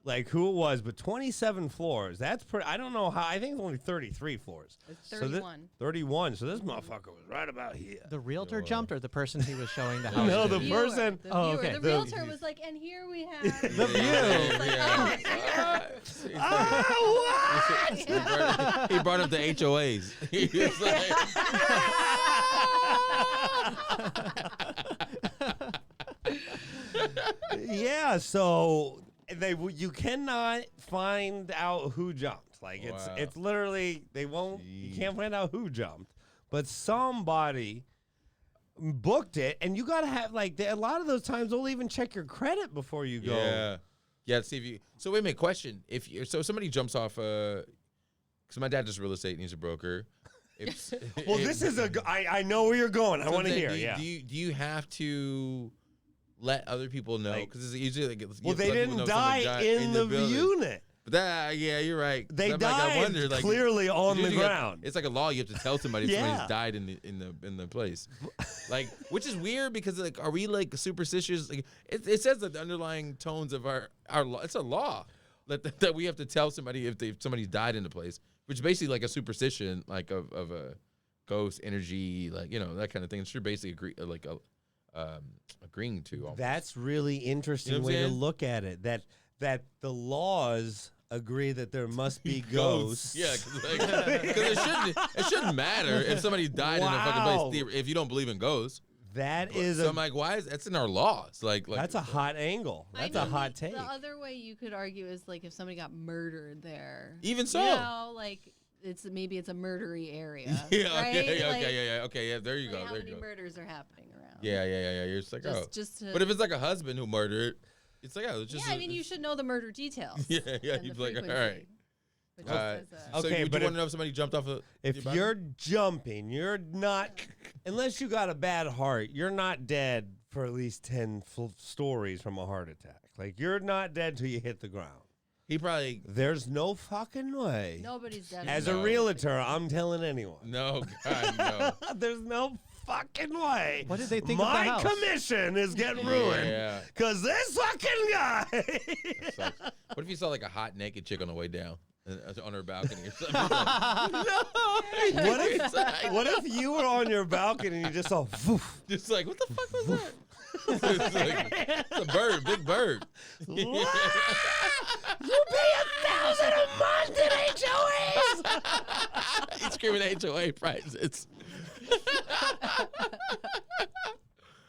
A: it was, but 27 floors. That's pretty. I don't know how. I think it's only 33 floors.
C: It's
A: So
C: 31.
A: 31. So this motherfucker was right about here.
D: The realtor jumped, or the person he was showing the house?
A: No,
D: to?
A: the
C: Viewer,
A: person-
C: The
D: Oh,
C: viewer.
D: okay.
C: The
A: The-
C: realtor was like, and here we have
A: The view.
B: He brought up the HOAs. He was like,
A: Yeah, so you cannot find out who jumped. Like
B: Wow.
A: it's literally you can't find out who jumped, but somebody booked it, and you gotta have a lot of those times they'll even check your credit before you go.
B: yeah. See if you. So wait a minute. Question: so somebody jumps off, because my dad does real estate and he's a broker.
A: Well, this is I know where you're going. I want to hear.
B: Do you have to let other people know? Because it's usually like
A: Well, they didn't die in the
B: building.
A: unit.
B: But that, yeah, you're right.
A: They
B: I
A: died
B: wonder,
A: clearly on the
B: usually
A: ground.
B: it's like a law. You have to tell somebody if
A: Yeah.
B: somebody's died in the place, which is weird because are we superstitious? It says that the underlying tones of our law. It's a law that we have to tell somebody if somebody's died in the place, which is basically like a superstition, of a ghost energy, that kind of thing. It's basically agreeing to. Almost.
A: That's really interesting
B: You know what
A: way
B: I'm
A: to
B: saying?
A: look at it. That the laws agree that there must be ghosts.
B: Yeah, because it shouldn't matter if somebody died in a
A: Wow.
B: fucking place if you don't believe in ghosts.
A: That
B: But-
A: is
B: so I'm like, why is that's in our laws?
A: that's a hot angle.
C: I
A: That's a
C: mean,
A: hot take.
C: The other way you could argue is if somebody got murdered there.
B: Even so.
C: You know, maybe it's a murdery area.
B: Yeah,
C: right?
B: okay, yeah. There you go.
C: How
B: There
C: many
B: you go.
C: murders are happening around?
B: Yeah. You're just like,
C: Just to,
B: But if it's like a husband who murdered, it's like, it's just.
C: yeah, I mean, you should know the murder details.
B: Yeah.
C: and
B: You'd
C: the
B: be like, all
C: frequency,
B: right.
C: but just as a-
B: So
A: Okay,
B: would
A: but
B: you
A: if-
B: want to know if somebody jumped off a?
A: If you're jumping, you're not, unless you got a bad heart, you're not dead for at least 10 stories from a heart attack. You're not dead till you hit the ground.
B: he probably
A: There's no fucking way.
C: Nobody's dead.
A: As a
B: No.
A: realtor, I'm telling anyone.
B: no, God, no.
A: There's no fucking way.
D: What did they think of the
A: My
D: house?
A: commission is getting ruined.
B: Yeah.
A: Because this fucking guy.
B: It's like, what if you saw a hot naked chick on the way down on her balcony or something?
A: What if you were on your balcony and you just saw, "Voof."
B: Just like, what the fuck was that? It's a bird, big bird.
A: You pay $1,000 a month in HOAs.
B: He's screaming HOA prices.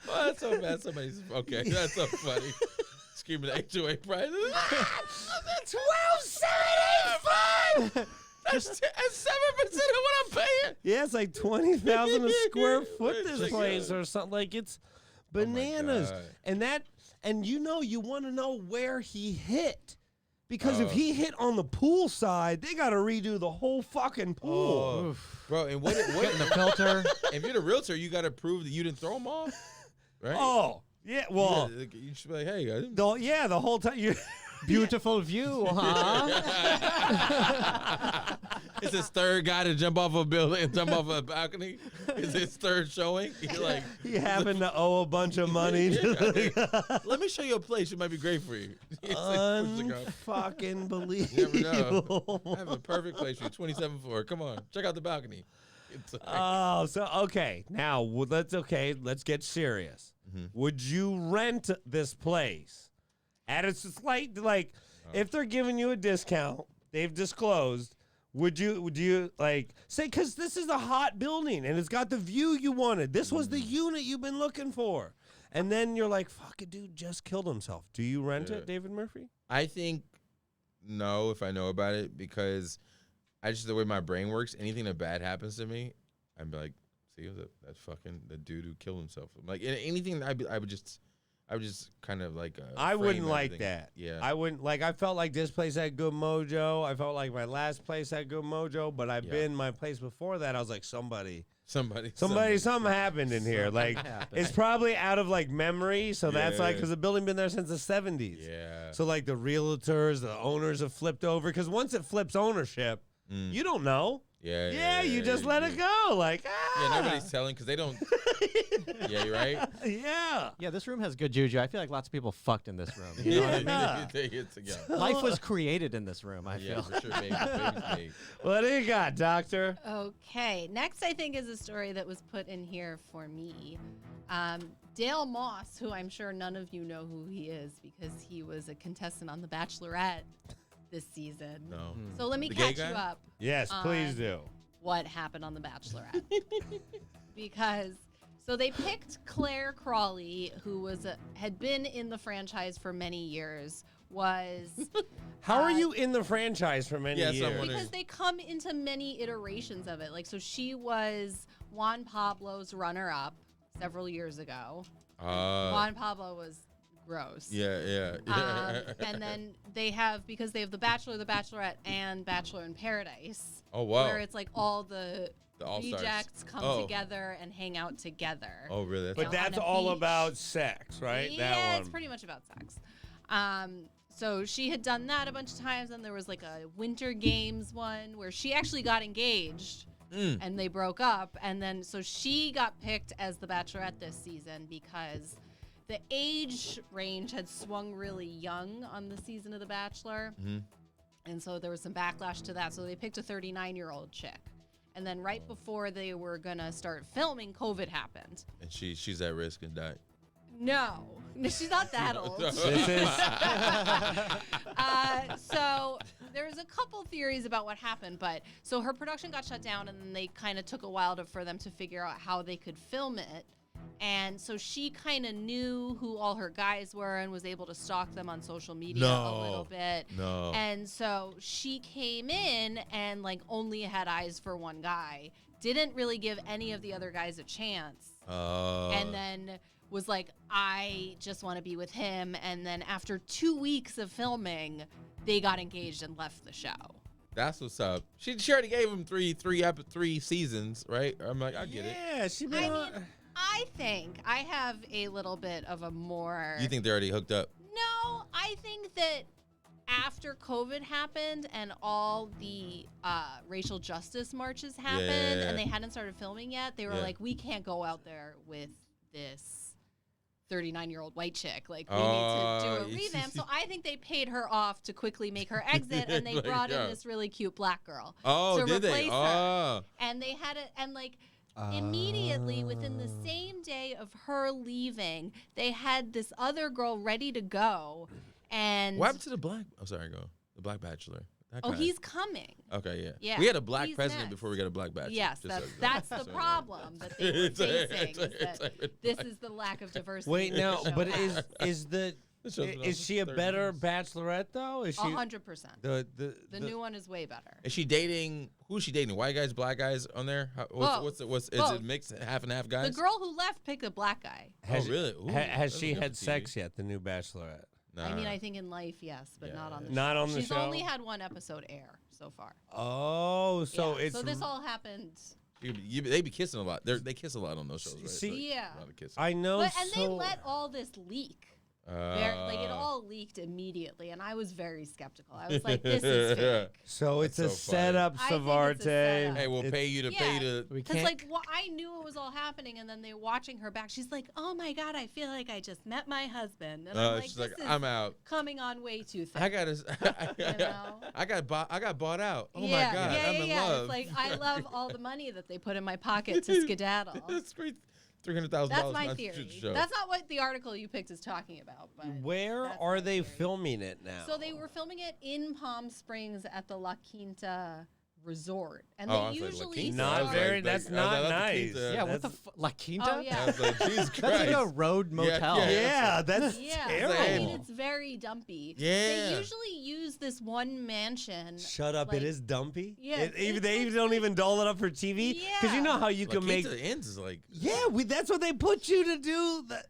B: Oh, that's so bad. Somebody's okay. That's so funny. Screaming HOA prices.
A: $12.75.
B: That's 7% of what I'm paying.
A: Yeah, it's like 20,000 a square foot
B: It's
A: this
B: like,
A: place or something. It's bananas.
B: God.
A: And you want to know where he hit. Because if he hit on the pool side, they got to redo the whole fucking pool.
B: Bro, and what
D: Getting the filter.
B: if you're the realtor, you got to prove that you didn't throw them off, right?
A: Oh, yeah. Well,
B: you should be like, hey, I didn't.
A: the whole time you.
D: Beautiful view, huh?
B: It's his third guy to jump off a building, jump off a balcony. It's his third showing. You're like,
A: he happened to owe a bunch of money.
B: Let me show you a place. It might be great for you.
A: Unfucking believable.
B: You never know. I have a perfect place for you. 27th floor. Come on, check out the balcony.
A: Okay. Now let's get serious. Would you rent this place at a slight if they're giving you a discount, they've disclosed, would you say, because this is a hot building and it's got the view you wanted. This was the unit you've been looking for. And then you're like, fuck, a dude just killed himself. Do you rent it, David Murphy?
B: I think no, if I know about it, because I just, the way my brain works, anything that bad happens to me, I'm like, see, that's fucking the dude who killed himself. I'm like, anything, I would just kind of like.
A: I wouldn't like that.
B: Yeah.
A: I wouldn't like. I felt like this place had good mojo. I felt like my last place had good mojo. But I've been my place before that. I was like, something happened in here. Like, it's probably out of like memory. So that's like, because the building been there since the 70s.
B: Yeah.
A: So like the realtors, the owners have flipped over. Because once it flips ownership, you don't know.
B: Yeah,
A: you just let it go. Like,
B: yeah, nobody's telling because they don't. Yeah, you're right.
D: Yeah, this room has good juju. I feel like lots of people fucked in this room. You know what I mean? Life was created in this room, I feel.
B: For sure. Maybe.
A: What do you got, Doctor?
C: Okay, next I think is a story that was put in here for me. Dale Moss, who I'm sure none of you know who he is because he was a contestant on The Bachelorette this season.
B: No.
C: So let me
B: The
C: catch
B: gay
C: you
B: guy?
C: up.
A: Yes, please do.
C: What happened on The Bachelorette? Because so they picked Claire Crawley, who had been in the franchise for many years.
A: How are you in the franchise for many years?
C: Because they come into many iterations of it. Like, so she was Juan Pablo's runner-up several years ago. Juan Pablo was gross.
B: Yeah.
C: And then because they have The Bachelor, The Bachelorette, and Bachelor in Paradise.
B: Oh, wow.
C: Where it's like all the
B: all-stars
C: rejects come together and hang out together.
B: Oh, really?
A: But that's all about sex, right?
C: Yeah, it's pretty much about sex. So she had done that a bunch of times, and there was like a Winter Games one where she actually got engaged. And they broke up, and then so she got picked as the Bachelorette this season because the age range had swung really young on the season of The Bachelor, and so there was some backlash to that. So they picked a 39-year-old chick, and then right before they were gonna start filming, COVID happened,
B: and she's at risk and died.
C: No, she's not that old. So there's a couple theories about what happened, but so her production got shut down, and then they kind of took a while for them to figure out how they could film it. And so she kind of knew who all her guys were and was able to stalk them on social media a little bit. And so she came in and like only had eyes for one guy, didn't really give any of the other guys a chance. And then was like, I just want to be with him. And then after 2 weeks of filming, they got engaged and left the show.
B: That's what's up. She already gave him three seasons, right? I'm like, I get it.
A: Yeah, she been.
C: I think I have a little bit of a more.
B: You think they're already hooked up?
C: No, I think that after COVID happened and all the racial justice marches happened and they hadn't started filming yet, they were like, we can't go out there with this 39-year-old white chick. Like, we need to do a revamp. So I think they paid her off to quickly make her exit, and they brought in this really cute black girl to replace her. And they had it, and like, immediately within the same day of her leaving, they had this other girl ready to go. And
B: what happened to the black? Oh, sorry, go. The black bachelor.
C: He's coming.
B: Okay, yeah. We had a black president before we got a black bachelor.
C: Yes, that's the problem that they were facing. This is the lack of diversity.
A: Wait, now, but is she a better bachelorette though? Is she
C: 100%? The new one is way better.
B: Is she dating? Who's she dating? White guys, black guys on there? Is it mixed half and half guys?
C: The girl who left picked a black guy.
B: Really? Ooh,
A: has she had sex yet? The new bachelorette.
C: I mean, I think in life, yes, but not on the show.
A: Not on the show?
C: She's only had one episode air so far.
A: Oh, so it's...
C: So this all happened...
B: They be kissing a lot. They kiss a lot on those shows, right?
A: See,
C: yeah.
A: I know.
C: And they let all this leak. Like it all leaked immediately, and I was very skeptical. I was like, "This is fake."
A: So it's a
B: so funny.
A: setup,
C: I think it's a
A: Sarvate.
C: setup.
B: Hey, we'll pay you to
D: We
C: Because
D: can't.
C: I knew it was all happening, and then they're watching her back. She's like, "Oh my god, I feel like I just met my husband," and I'm like,
B: she's
C: "This
B: like,
C: is
B: I'm out.
C: coming on way too thick."
B: I got
C: You know?
B: I got bought out. Oh
C: yeah,
B: my god,
C: yeah,
B: I'm
C: yeah,
B: in
C: yeah.
B: love.
C: It's like I love all the money that they put in my pocket to skedaddle.
B: That's great. $300,000.
C: That's my
B: not
C: theory.
B: show.
C: That's not what the article you picked is talking about. But
A: Where
C: that's
A: are
C: my
A: they
C: theory.
A: filming it now?
C: So they were filming it in Palm Springs at the La Quinta Resort, and
B: Oh, I
C: they
B: was like, La
C: usually
B: Quinta?
A: Not
B: I was
C: start-
A: very. That's
B: I was
A: not
B: like, La
A: nice.
B: Quinta.
D: Yeah, what the
A: That's-
D: La Quinta?
C: Oh, yeah.
B: I was like, Jesus Christ.
D: That's like a road motel.
B: yeah.
A: Yeah, that's
C: Yeah,
A: terrible.
C: I mean it's very dumpy.
B: Yeah.
C: They usually use this one mansion.
A: Shut up!
C: like-
A: it is dumpy.
C: Yeah,
A: Even
C: it's
A: they
C: like-
A: don't even doll it up for TV. Because you
C: Yeah.
A: know how you
B: La
A: can make.
B: Quinta ends is like
A: Yeah, that's what they put you to do.
B: Like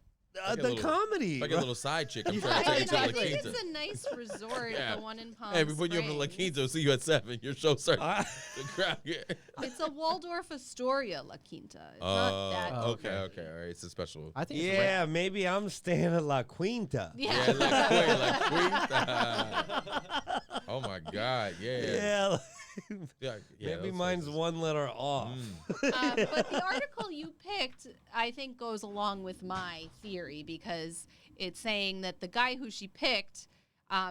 B: a
A: The
B: little-
A: comedy.
B: like a little side chick. I'm
A: Yeah.
B: trying to
C: I
B: take you to La
C: think
B: Quinta.
C: it's a nice resort,
B: Yeah.
C: the one in Palm
B: Hey, we put you up in La
C: Springs.
B: Quinta. We'll see you at 7. Your show starts
A: I-
B: to crack.
C: It's a Waldorf Astoria La Quinta. It's not that.
D: Oh,
B: okay, okay, all right. It's a special.
D: I think it's
A: yeah, maybe I'm staying at La Quinta.
C: Yeah.
B: La Quinta. Oh my God, yeah.
A: Yeah.
B: Yeah,
A: Maybe
B: those
A: mine's
B: places.
A: one letter off.
C: But the article you picked, I think, goes along with my theory because it's saying that the guy who she picked,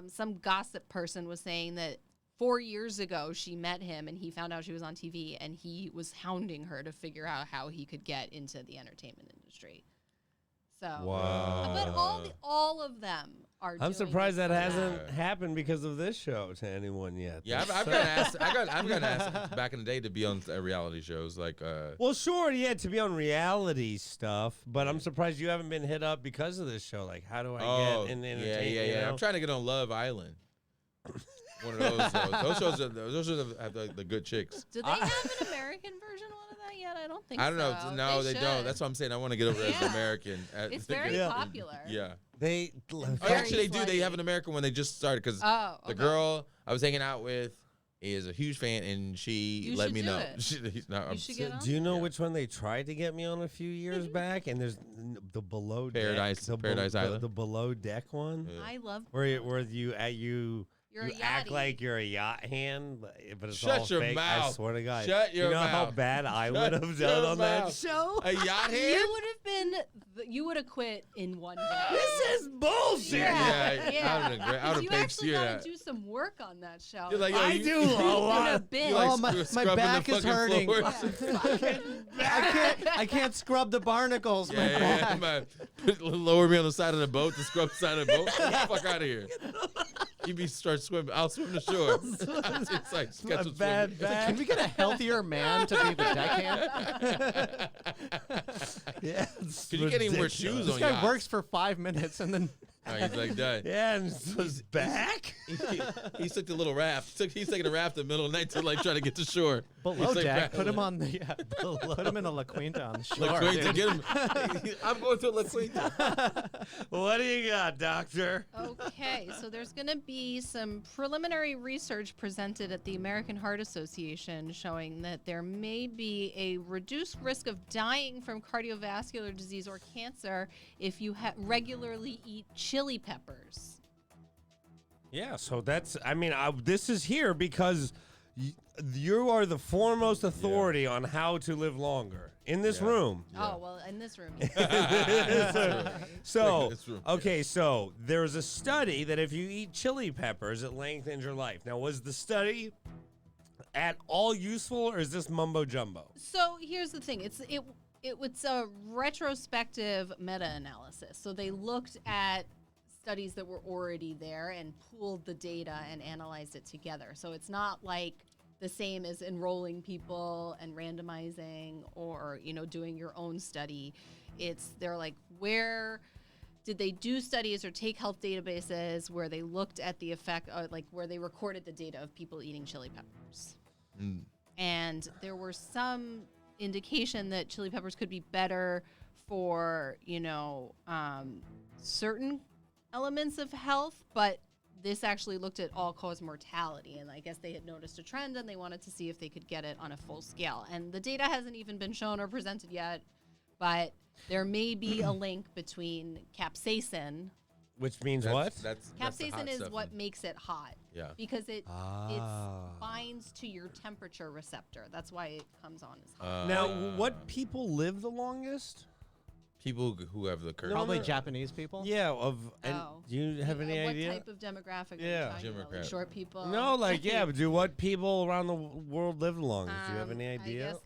C: some gossip person was saying that 4 years ago she met him and he found out she was on TV and he was hounding her to figure out how he could get into the entertainment industry. So,
A: Wow.
C: but all of them are.
A: I'm
C: doing
A: surprised
C: it
A: that
C: for
A: hasn't
B: Yeah.
A: happened because of this show to anyone yet.
B: Yeah, I've
A: So-
B: gotten asked. I've gotten asked back in the day to be on reality shows like.
A: Well, sure, yeah, to be on reality stuff, but I'm surprised you haven't been hit up because of this show. Like, how do I get in the entertainment?
B: yeah.
A: you know?
B: I'm trying to get on Love Island. One of those shows. Those have the good chicks.
C: Do they have an American version one of that yet? I don't think so.
B: I don't know. No, they don't.
C: should.
B: That's what I'm saying. I want to get over as
C: Yeah.
B: American.
C: It's very
A: Yeah.
C: popular.
B: Yeah.
A: They
B: Oh,
C: Very
B: actually, they do. They
C: slutty.
B: have an American one. They just started because
C: Oh,
B: the
C: okay.
B: girl I was hanging out with is a huge fan, and she
C: You
B: let
C: should
B: me
C: do
B: know.
C: it.
B: He's not,
C: You should get on.
A: Do you know
B: Yeah.
A: which one they tried to get me on a few years back? And there's the below
B: Paradise-
A: deck,
B: Paradise Island?
A: the below deck one,
B: Yeah.
C: I love.
A: where you
C: You're a
A: act
C: yachty.
A: like you're a yacht hand, but it's
B: Shut
A: all
B: your
A: fake. I
B: mouth.
A: swear to God.
B: Shut your
A: You know how
B: mouth.
A: bad I
B: Shut
A: would have done
B: your
A: on that
B: mouth.
A: show?
B: A yacht hand?
C: You would have been. You would have quit in one day.
A: This is bullshit.
B: Yeah, I would've been great. I
C: Because
B: would've
C: you
B: paid
C: actually
B: you
C: got
B: that.
C: to do some work on that show.
B: You're like, yo,
A: I
B: you-
A: do a
C: You did a
A: lot.
C: bit.
B: You like
D: Oh, my
B: scrubbing
D: back
B: the
D: is
B: fucking
D: hurting.
B: floors?
D: I can't scrub the barnacles. My
B: Yeah,
D: back.
B: man. Lower me on the side of the boat to scrub the side of the boat. Get the fuck out of here. You start swimming. I'll swim the shore. It's like
A: My
B: scheduled
A: bad
B: swimming.
A: back.
D: Can we get a healthier man to be the deckhand?
A: Yeah,
B: Because you can't even wear shoes
D: This
B: on
D: guy
B: yachts.
D: works for 5 minutes and then
B: Oh, he's like done.
A: Yeah, and it's his back.
B: He took the little raft. He's taking a raft in the middle of the night to like try to get to shore.
D: below
B: He's like
D: deck. Put him
B: rattling.
D: on the put him in a La Quinta on the shore.
B: La Quinta,
D: dude.
B: get him. I'm going to La Quinta.
A: What do you got, doctor?
C: Okay, so there's going to be some preliminary research presented at the American Heart Association showing that there may be a reduced risk of dying from cardiovascular disease or cancer if you regularly eat chili peppers.
A: Yeah, so that's, I mean, this is here because you are the foremost authority on how to live longer in this
B: Yeah.
A: room.
C: Oh, well, in this room.
A: So,
B: It's true.
A: okay, so there's a study that if you eat chili peppers, it lengthens your life. Now, was the study at all useful, or is this mumbo jumbo?
C: So here's the thing. It's a retrospective meta-analysis. So they looked at studies that were already there and pooled the data and analyzed it together. So it's not like the same as enrolling people and randomizing or, doing your own study. They're like, where did they do studies or take health databases where they looked at the effect, where they recorded the data of people eating chili peppers?
B: Mm.
C: And there were some indication that chili peppers could be better for, certain elements of health, but this actually looked at all-cause mortality, and I guess they had noticed a trend, and they wanted to see if they could get it on a full scale. And the data hasn't even been shown or presented yet, but there may be a link between capsaicin
A: Which means
B: That's,
A: what?
B: That's the
C: Capsaicin
B: hot
C: is
B: stuff
C: what
B: in-
C: makes it hot.
B: Yeah.
C: Because it
A: Ah.
C: binds to your temperature receptor. That's why it comes on as hot.
A: Now, what people live the longest?
B: People who have the curve.
D: Probably Japanese people.
A: Yeah. And
C: Oh.
A: do you have any
C: what
A: idea?
C: type of demographic
A: Yeah.
C: are you talking about? Like
B: Demographic.
C: short people?
A: No, like yeah. But do what people around the world live the longest? Do you have any
C: I
A: idea?
C: guess,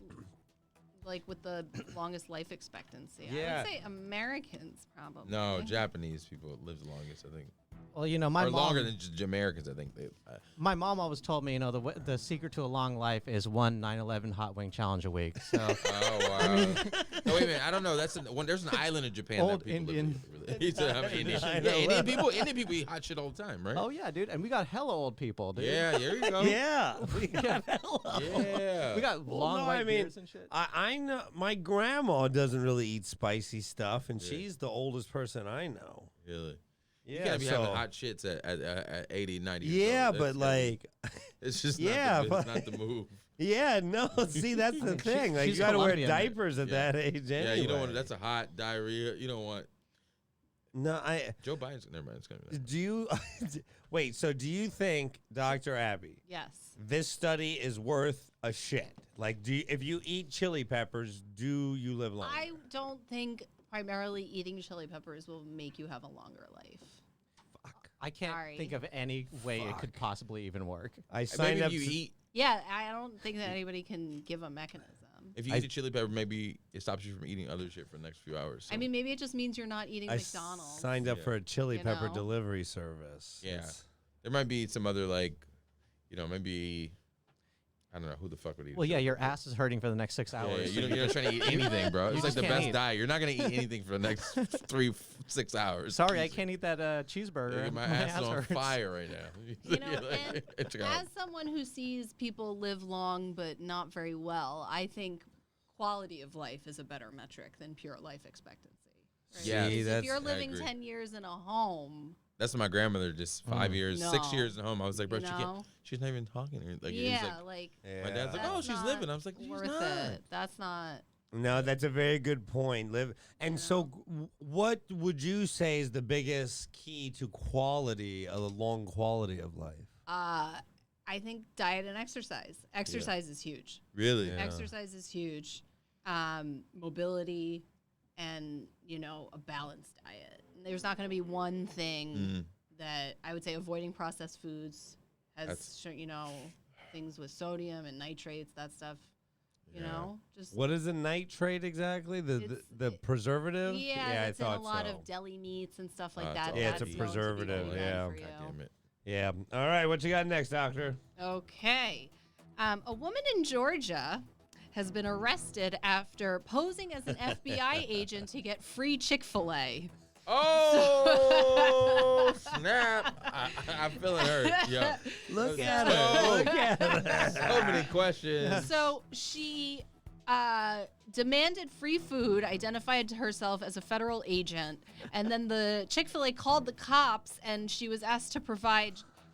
C: like with the longest life expectancy. I
A: Yeah.
C: would say Americans probably.
B: No, Japanese people live the longest, I think.
D: Well, you know, my
B: Or
D: mom.
B: longer than just Americans, I think.
D: My mom always told me, you know, the secret to a long life is one 9/11 hot wing challenge a week. So
B: Oh wow! No, wait a minute. I don't know. That's there's an island in Japan
D: Old
B: that people
D: Indian.
B: live. He said, I'm Indian.
A: I
B: Yeah,
A: know.
B: Indian people eat hot shit all the time, right?
D: oh yeah, dude, and we got hella old people, dude.
B: Yeah, there you go.
A: Yeah. We got
B: Yeah.
D: We got
A: Well,
D: long
A: no,
D: white
A: I mean,
D: beards and shit.
A: I know my grandma doesn't really eat spicy stuff, and she's the oldest person I know.
B: Really.
A: Yeah,
B: You gotta be
A: so
B: having hot shits at 80, 90 years
A: yeah,
B: old.
A: but
B: That's gotta be-
A: like,
B: it's just
A: yeah,
B: not the,
A: but-
B: it's not the move.
A: yeah, no. See, that's the thing. Like,
D: she's
A: you got to wear
D: Colombian.
A: diapers at
B: Yeah.
A: that age. Anyway.
B: Yeah, you don't want that's a hot diarrhea. You don't want
A: No,
B: Joe Biden's never mind. It's gonna be
A: do you wait? So, do you think, Dr. Abby,
C: Yes.
A: this study is worth a shit? Like, if you eat chili peppers, do you live longer?
C: I don't think primarily eating chili peppers will make you have a longer life.
D: I can't
C: Sorry.
D: think of any way it could possibly even work.
A: I signed
B: maybe
A: up.
B: if you
A: to-
B: eat
C: Yeah, I don't think that anybody can give a mechanism.
B: if you eat a chili pepper, maybe it stops you from eating other shit for the next few hours.
C: I
B: so-
C: mean, maybe it just means you're not eating
A: I
C: McDonald's.
A: signed up
B: Yeah.
A: for a chili
C: You
A: pepper
C: know?
A: delivery service.
B: Yeah.
A: It's-
B: there might be some other maybe I don't know who the fuck would eat.
D: Well, yeah,
B: chili
D: your
B: pepper.
D: ass is hurting for the next 6
B: Yeah,
D: hours.
B: you're not trying to eat anything, bro. It's like
D: just
B: the
D: can't
B: best
D: eat.
B: diet. You're not gonna eat anything for the next 6 hours.
D: Sorry, I can't eat that cheeseburger.
B: Yeah, my ass is on
D: hurts.
B: fire right now.
C: You know,
B: Like,
C: and
B: check it out.
C: as someone who sees people live long but not very well, I think quality of life is a better metric than pure life expectancy. Right?
B: Yeah.
A: See,
C: Because
A: that's-
C: if you're
B: I
C: living
B: agree.
C: 10 years in a home,
B: That's my grandmother. Just 5 years, 6
C: No.
B: years at home. I was like, bro,
C: You
B: she
C: know?
B: can't. She's not even talking. Like, it was
C: yeah,
B: like,
C: like
A: yeah.
B: my dad's like,
C: that's
B: oh, she's
C: not
B: living. I was like, she's
C: worth
B: not.
C: it. That's not.
A: No, that's a very good point. Live and so, what would you say is the biggest key to quality, a long quality of life?
C: I think diet and exercise. Exercise is huge.
B: Really?
A: Yeah.
C: Exercise is huge. Mobility and, a balanced diet. There's not going to be one thing that I would say avoiding processed foods has,
B: That's-
C: things with sodium and nitrates, that stuff, just.
A: What is a nitrate exactly? The preservative?
C: Yeah,
A: I
C: it's in
A: thought
C: a lot
A: so.
C: of deli meats and stuff like
B: It's
C: that.
B: all
A: Yeah, it's a
C: That's going to be
A: preservative,
C: really bad
A: yeah.
C: for you.
B: God damn it.
A: Yeah. All right, what you got next, doctor?
C: Okay. A woman in Georgia has been arrested after posing as an FBI agent to get free Chick-fil-A.
B: Oh snap! I'm feeling hurt. Yeah.
A: Look
B: at
A: at
B: her.
A: her. Look at her.
B: So many questions.
C: So she demanded free food, identified herself as a federal agent, and then the Chick-fil-A called the cops, and she was asked to provide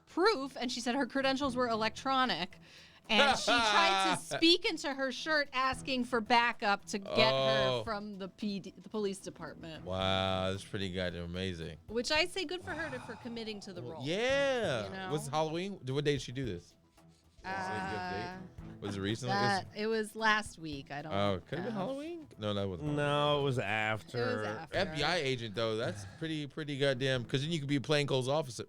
C: proof, and she said her credentials were electronic. And she tried to speak into her shirt, asking for backup to get her from the police department.
B: Wow, that's pretty goddamn amazing.
C: Which I say good for her for committing to the role.
B: Yeah.
C: You know?
B: What's Halloween? What day did she do this? Was it a good date? Was it recently?
C: It was last week. I don't know.
B: Oh, could have been Halloween? No, that wasn't.
A: No, it was after.
C: It was after.
B: FBI agent though, that's pretty goddamn. Because then you could be a plainclothes officer.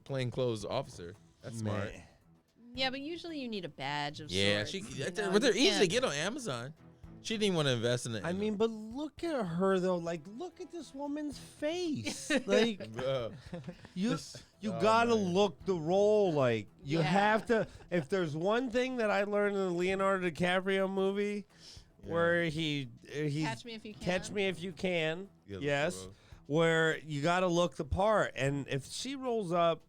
B: That's smart.
A: Man.
C: Yeah, but usually you need a badge of
B: Yeah,
C: sorts.
B: she.
C: you
B: They're,
C: know,
B: but they're
C: you
B: easy to
C: can't-
B: get on Amazon. She didn't even want to invest in it.
A: I mean, but look at her though. Like, look at this woman's face. Like, you
B: Oh,
A: gotta
B: man.
A: look the role. Like, you
C: Yeah.
A: have to. If there's one thing that I learned in the Leonardo DiCaprio movie, where he's
C: Catch Me If You Can.
A: Catch Me If You Can.
B: Yeah,
A: Yes,
B: bro.
A: where you gotta look the part. And if she rolls up.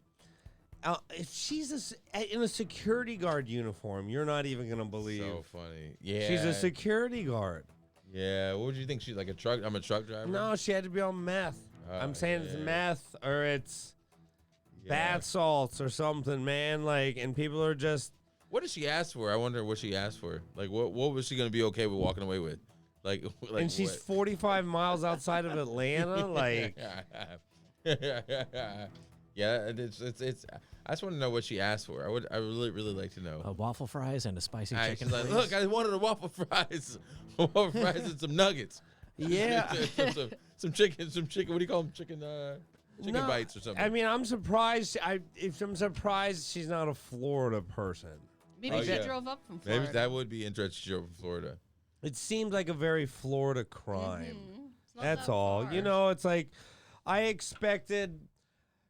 A: If she's in a security guard uniform, you're not even gonna believe.
B: So funny. Yeah.
A: She's a security guard.
B: Yeah. What would you think? She's like a truck? I'm a truck driver.
A: No, she had to be on meth. I'm saying it's
B: yeah.
A: meth or it's
B: Yeah.
A: bath salts or something, man. Like, and people are just.
B: What did she ask for? I wonder what she asked for. Like, what was she gonna be okay with walking away with? Like
A: And she's
B: what?
A: 45 miles outside of Atlanta. Like,
B: Yeah, it's. I just want to know what she asked for. I really like to know.
D: Waffle fries and a spicy
B: All right,
D: chicken.
B: she's like,
D: please.
B: look, I wanted a waffle fries, and some nuggets.
A: Yeah.
B: some chicken. What do you call them? Chicken
A: No,
B: bites or something.
A: I mean, I'm surprised. I'm surprised she's not a Florida person.
C: Maybe
B: Oh,
C: she
B: yeah.
C: drove up from Florida.
B: Maybe that would be interesting. She drove from Florida.
A: It seemed like a very Florida crime.
C: It's not
A: That's
C: that
A: all.
C: far.
A: You know, it's like I expected.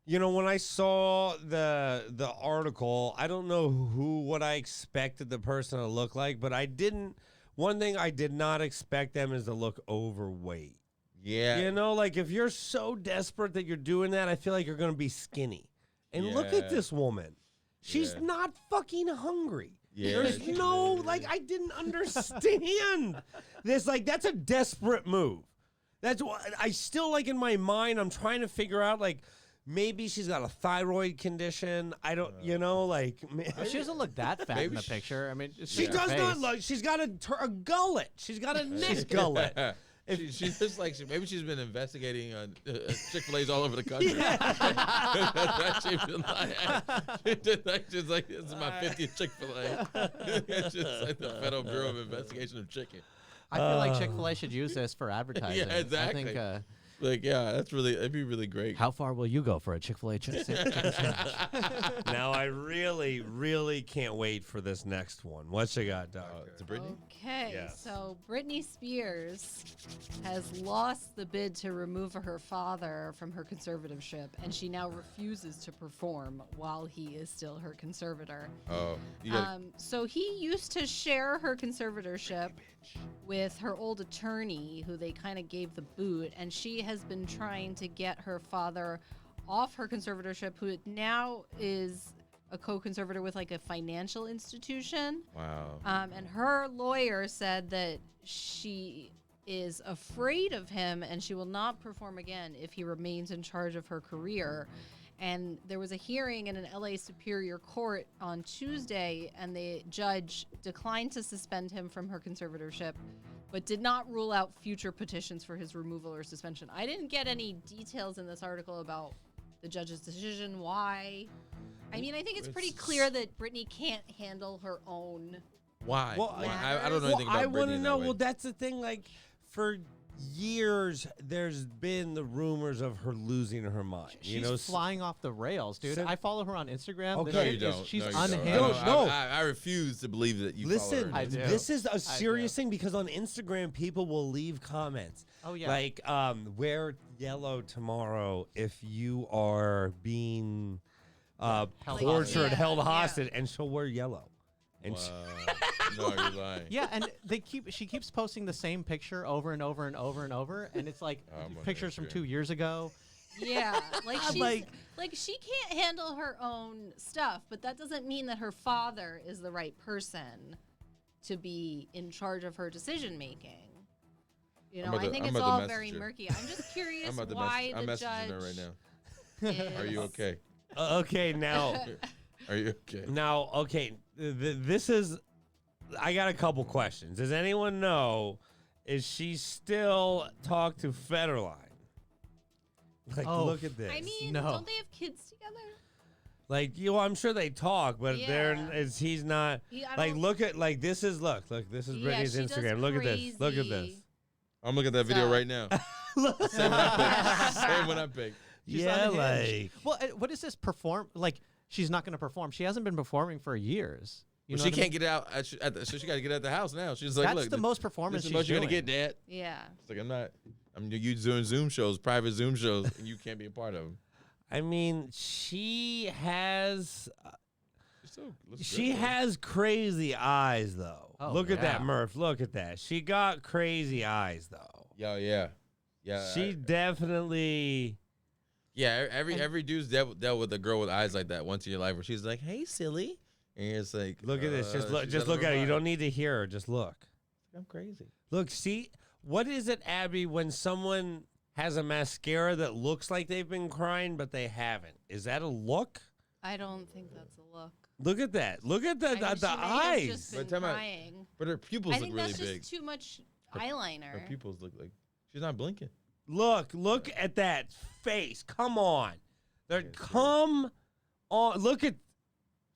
A: You know, when I saw the article, I don't know what I expected the person to look like, but I didn't. One thing I did not expect them is to look overweight.
B: Yeah.
A: You know, like if you're so desperate that you're doing that, I feel like you're going to be skinny. And look at
B: Yeah.
A: this woman. She's
B: Yeah.
A: not fucking hungry.
B: Yeah,
A: There's
B: she
A: no,
B: is.
A: like, I didn't understand this. Like, that's a desperate move. That's what I still, like, in my mind, I'm trying to figure out, like, maybe she's got a thyroid condition. I don't, you know, like.
D: She doesn't look that fat in
B: Maybe
D: the
B: she-
D: picture. I mean,
A: She
D: her
A: does not
D: face.
A: look. She's got a gullet. She's got a neck gullet.
B: She just like maybe she's been investigating Chick-fil-A's all over the country. That's what she's been like. She's like, this is my 50th Chick-fil-A. It's just like the Federal Bureau of Investigation of Chicken.
D: I feel like Chick-fil-A should use this for advertising.
B: Yeah, exactly.
D: I think,
B: Like, yeah, that'd be really great.
D: how far will you go for a Chick-fil-A chicken sandwich?
A: Now I really, really can't wait for this next one. What you got, Doctor?
B: It's a Britney.
C: Okay,
A: Yes.
C: so Britney Spears has lost the bid to remove her father from her conservatorship, and she now refuses to perform while he is still her conservator.
B: Oh, you got
C: So he used to share her conservatorship with her old attorney, who they kind of gave the boot, and she has been trying to get her father off her conservatorship, who now is a co-conservator with like a financial institution.
B: wow.
C: And her lawyer said that she is afraid of him and she will not perform again if he remains in charge of her career. And there was a hearing in an LA Superior Court on Tuesday, and the judge declined to suspend him from her conservatorship, but did not rule out future petitions for his removal or suspension. I didn't get any details in this article about the judge's decision, why. I mean, I think it's pretty clear that Britney can't handle her own.
B: Why?
A: Well,
B: Why? I don't know anything about
A: I
B: Britney
A: want to
B: in
A: know.
B: that way.
A: Well, that's the thing. Like, for years, there's been the rumors of her losing her mind.
D: She's
A: you know,
D: flying off the rails, dude.
A: So-
D: I follow her on Instagram.
A: Okay.
D: The
B: No,
D: shit
B: you
D: is-
B: don't.
D: She's
B: no, you don't.
D: unhinged.
A: No.
B: I refuse to believe that you
A: listen,
B: follow her.
D: I do.
A: this is a serious
D: do.
A: thing because on Instagram, people will leave comments.
D: Oh, yeah.
A: Like, wear yellow tomorrow if you are being
D: Held
A: tortured,
C: hostage.
A: held
C: Yeah.
A: hostage, and she'll wear yellow. And
B: Wow. No, you're lying.
D: Yeah, and she keeps posting the same picture over and over and over and over, and it's like
B: I'm on
D: pictures from
B: Instagram.
D: 2 years ago.
C: Yeah, like
A: I'm
C: she's
A: like-
C: like she can't handle her own stuff, but that doesn't mean that her father is the right person to be in charge of her decision making. You know,
B: I'm about
C: I
B: to-
C: think
B: I'm
C: it's
B: about to
C: all very
B: message her.
C: murky. I'm just curious
B: I'm about to
C: why
B: I'm
C: the
B: messaging
C: judge
B: her right now. Are you okay?
A: okay, now,
B: Are you okay?
A: this is. I got a couple questions. Does anyone know? Is she still talk to Federline? Like,
D: Oh,
A: look at this.
C: I mean,
D: No.
C: don't they have kids together?
A: Like, I'm sure they talk, but
C: Yeah.
A: he's not.
C: I
A: Like,
C: don't-
A: look at, like, this is, look, this is
C: Yeah,
A: Britney's
C: she does
A: Instagram. Look at this. Look at this.
C: crazy-
B: I'm looking at that video
C: So-
B: right now. Same one I picked. Same one I picked.
D: She's
A: Yeah,
D: unhinged.
A: like.
D: Well, what is this perform? Like, she's not going to perform. She hasn't been perforing for years. You
B: Well,
D: know
B: she
D: what I
B: can't get out. So she got to get out of the house now. She's like,
D: That's
B: look,
D: the most
B: this
D: performance
B: is the most
D: she's
B: you're gonna
D: doing.
B: get, Dad.
C: Yeah.
B: It's like I'm you doing Zoom shows, private Zoom shows, and you can't be a part of them.
A: I mean, she has.
B: She still looks
A: She
B: good, though.
A: has crazy eyes, though.
D: Oh,
A: Look at that,
D: yeah.
A: Murph. Look at that. She got crazy eyes, though.
B: Yeah.
A: She definitely.
B: Yeah, every dude's dealt with a girl with eyes like that once in your life, where she's like, "Hey, silly," and it's like,
A: Look at this. Just look.
B: she's
A: Just
B: out of
A: look
B: her
A: at it. You
B: mind.
A: don't need to hear her. Just look.
B: I'm crazy.
A: Look. See, what is it, Abby? When someone has a mascara that looks like they've been crying, but they haven't. Is that a look?
C: I don't think that's a look.
A: Look at that. Look at the
C: I think
A: the
C: she may have
A: eyes.
C: just
B: But
C: been
B: tell me-
C: crying.
B: But her pupils
C: I
B: look
C: think
B: really
C: that's
B: big.
C: just too much
B: Her
C: eyeliner.
B: pupils look like she's not blinking.
A: Look at that face. Come on. Come on. Look at.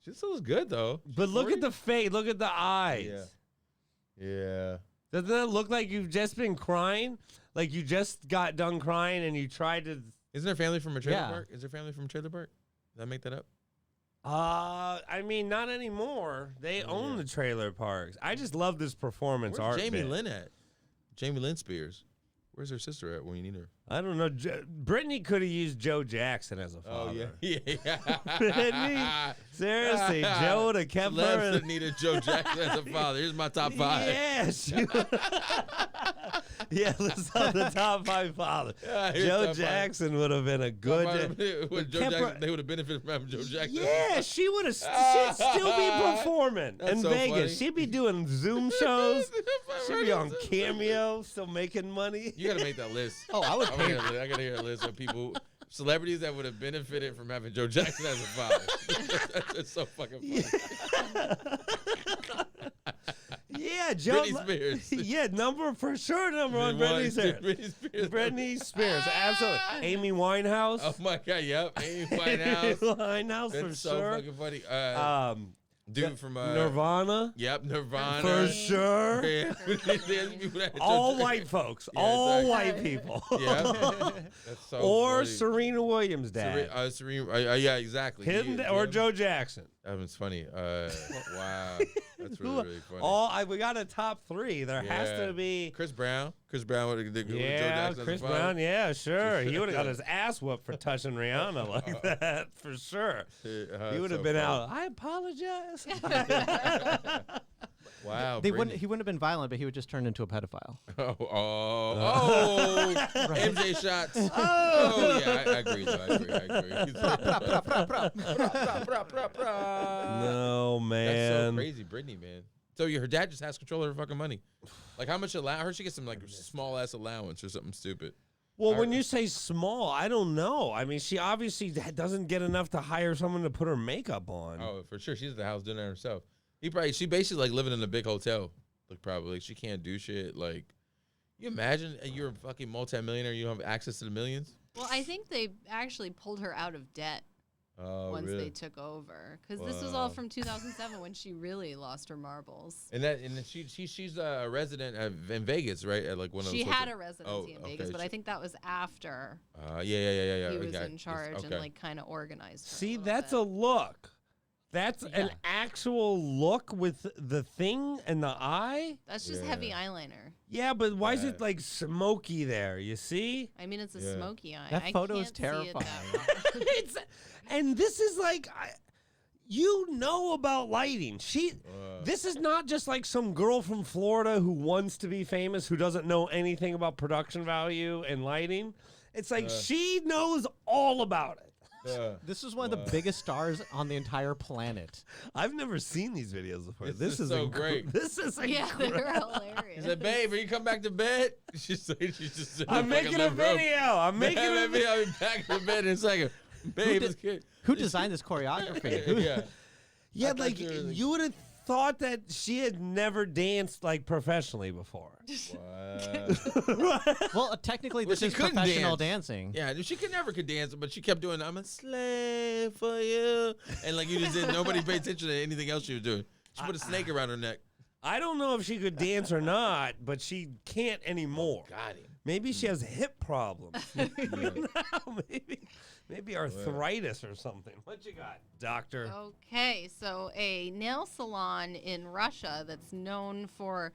B: She still looks good though.
A: But look at the face. Look at the eyes.
B: Yeah.
A: Doesn't that look like you've just been crying? Like you just got done crying and you tried to.
B: Isn't her family from a trailer park? Is her family from a trailer park? Did I make that up?
A: I mean, not anymore. They own the trailer parks. I just love this performance art.
B: Where's Jamie Lynn at? Jamie Lynn Spears. Where's her sister at when you need her?
A: I don't know. Brittany could have used Joe Jackson as a father.
B: Oh, yeah.
A: Brittany, seriously, Joe would have kept her.
B: Celeste needed Joe Jackson as a father. Here's my top 5.
A: Yeah, let's have the top 5 fathers. Joe Jackson would have been a good.
B: They would have benefited from having Joe Jackson.
A: Yeah, she would have. She'd still be performing in
B: so
A: Vegas.
B: funny.
A: She'd be doing Zoom shows. She'd be on Cameo, still making money.
B: You got to make that list.
D: Oh, I would pay.
B: I got to hear a list of celebrities that would have benefited from having Joe Jackson as a father. That's so fucking funny.
A: Yeah, Joe.
B: Britney Spears.
A: Yeah, number one, Britney Spears. Britney Spears, absolutely. Amy Winehouse.
B: Oh my God, yep. Amy Winehouse.
A: Winehouse
B: That's
A: for
B: so
A: sure.
B: fucking funny. Dude from
A: Nirvana.
B: Yep, Nirvana.
A: For sure.
B: Yeah.
A: All white folks.
B: Yeah,
A: all
B: exactly.
A: white people.
B: Yeah. That's so
A: or
B: funny.
A: Serena Williams' dad.
B: Serena, yeah, exactly.
A: Or Joe Jackson.
B: That was funny. Wow. That's really funny.
A: We got a top 3. There has to be
B: Chris Brown. Chris Brown would have Joe Jackson.
A: Chris Brown. Yeah, sure. He would have got his ass whooped for touching Rihanna like that, for sure. He would have been out. I apologize.
B: Wow.
D: He wouldn't have been violent, but he would just turn into a pedophile.
B: MJ shots. Oh, yeah, I agree.
A: No, man.
B: That's so crazy, Brittany, man. So her dad just has control of her fucking money. Like how much her? She gets some like small ass allowance or something stupid.
A: Well, when you say small, I don't know. I mean, she obviously doesn't get enough to hire someone to put her makeup on.
B: Oh, for sure. She's at the house doing that herself. She basically like living in a big hotel. Like probably she can't do shit. Like, you imagine you're a fucking multimillionaire, you don't have access to the millions.
C: Well, I think they actually pulled her out of debt once they took over, because this was all from 2007 when she really lost her marbles.
B: And she's a resident in Vegas, right? At like one of
C: she had a residency in Vegas, but I think that was after.
B: Yeah.
C: He was in charge and like kind of organized.
A: See, that's a look. That's an actual look with the thing and the eye?
C: That's just heavy eyeliner.
A: Yeah, but why is it like smoky there? You see?
C: I mean, it's a smoky eye.
D: That photo is terrifying.
A: And this is like, you know about lighting. This is not just like some girl from Florida who wants to be famous, who doesn't know anything about production value and lighting. It's like she knows all about it.
D: This is one of the biggest stars on the entire planet.
A: I've never seen these videos before.
B: This is so great.
A: This is
C: they're hilarious.
B: He said, "Babe, are you come back to bed?" She's just.
A: I'm making a video. I'm making a video.
B: I'll be back to bed in a second. Babe,
D: who designed this choreography?
A: Yeah, like you would have thought that she had never danced like professionally before.
D: Well, technically, this is professional dancing.
B: Yeah, she never could dance, but she kept doing, "I'm a slave for you," and like you just did. Nobody paid attention to anything else she was doing. She put a snake around her neck.
A: I don't know if she could dance or not, but she can't anymore.
B: Got him.
A: Maybe she has hip problems. Maybe arthritis or something. What you got, doctor?
C: Okay, so a nail salon in Russia that's known for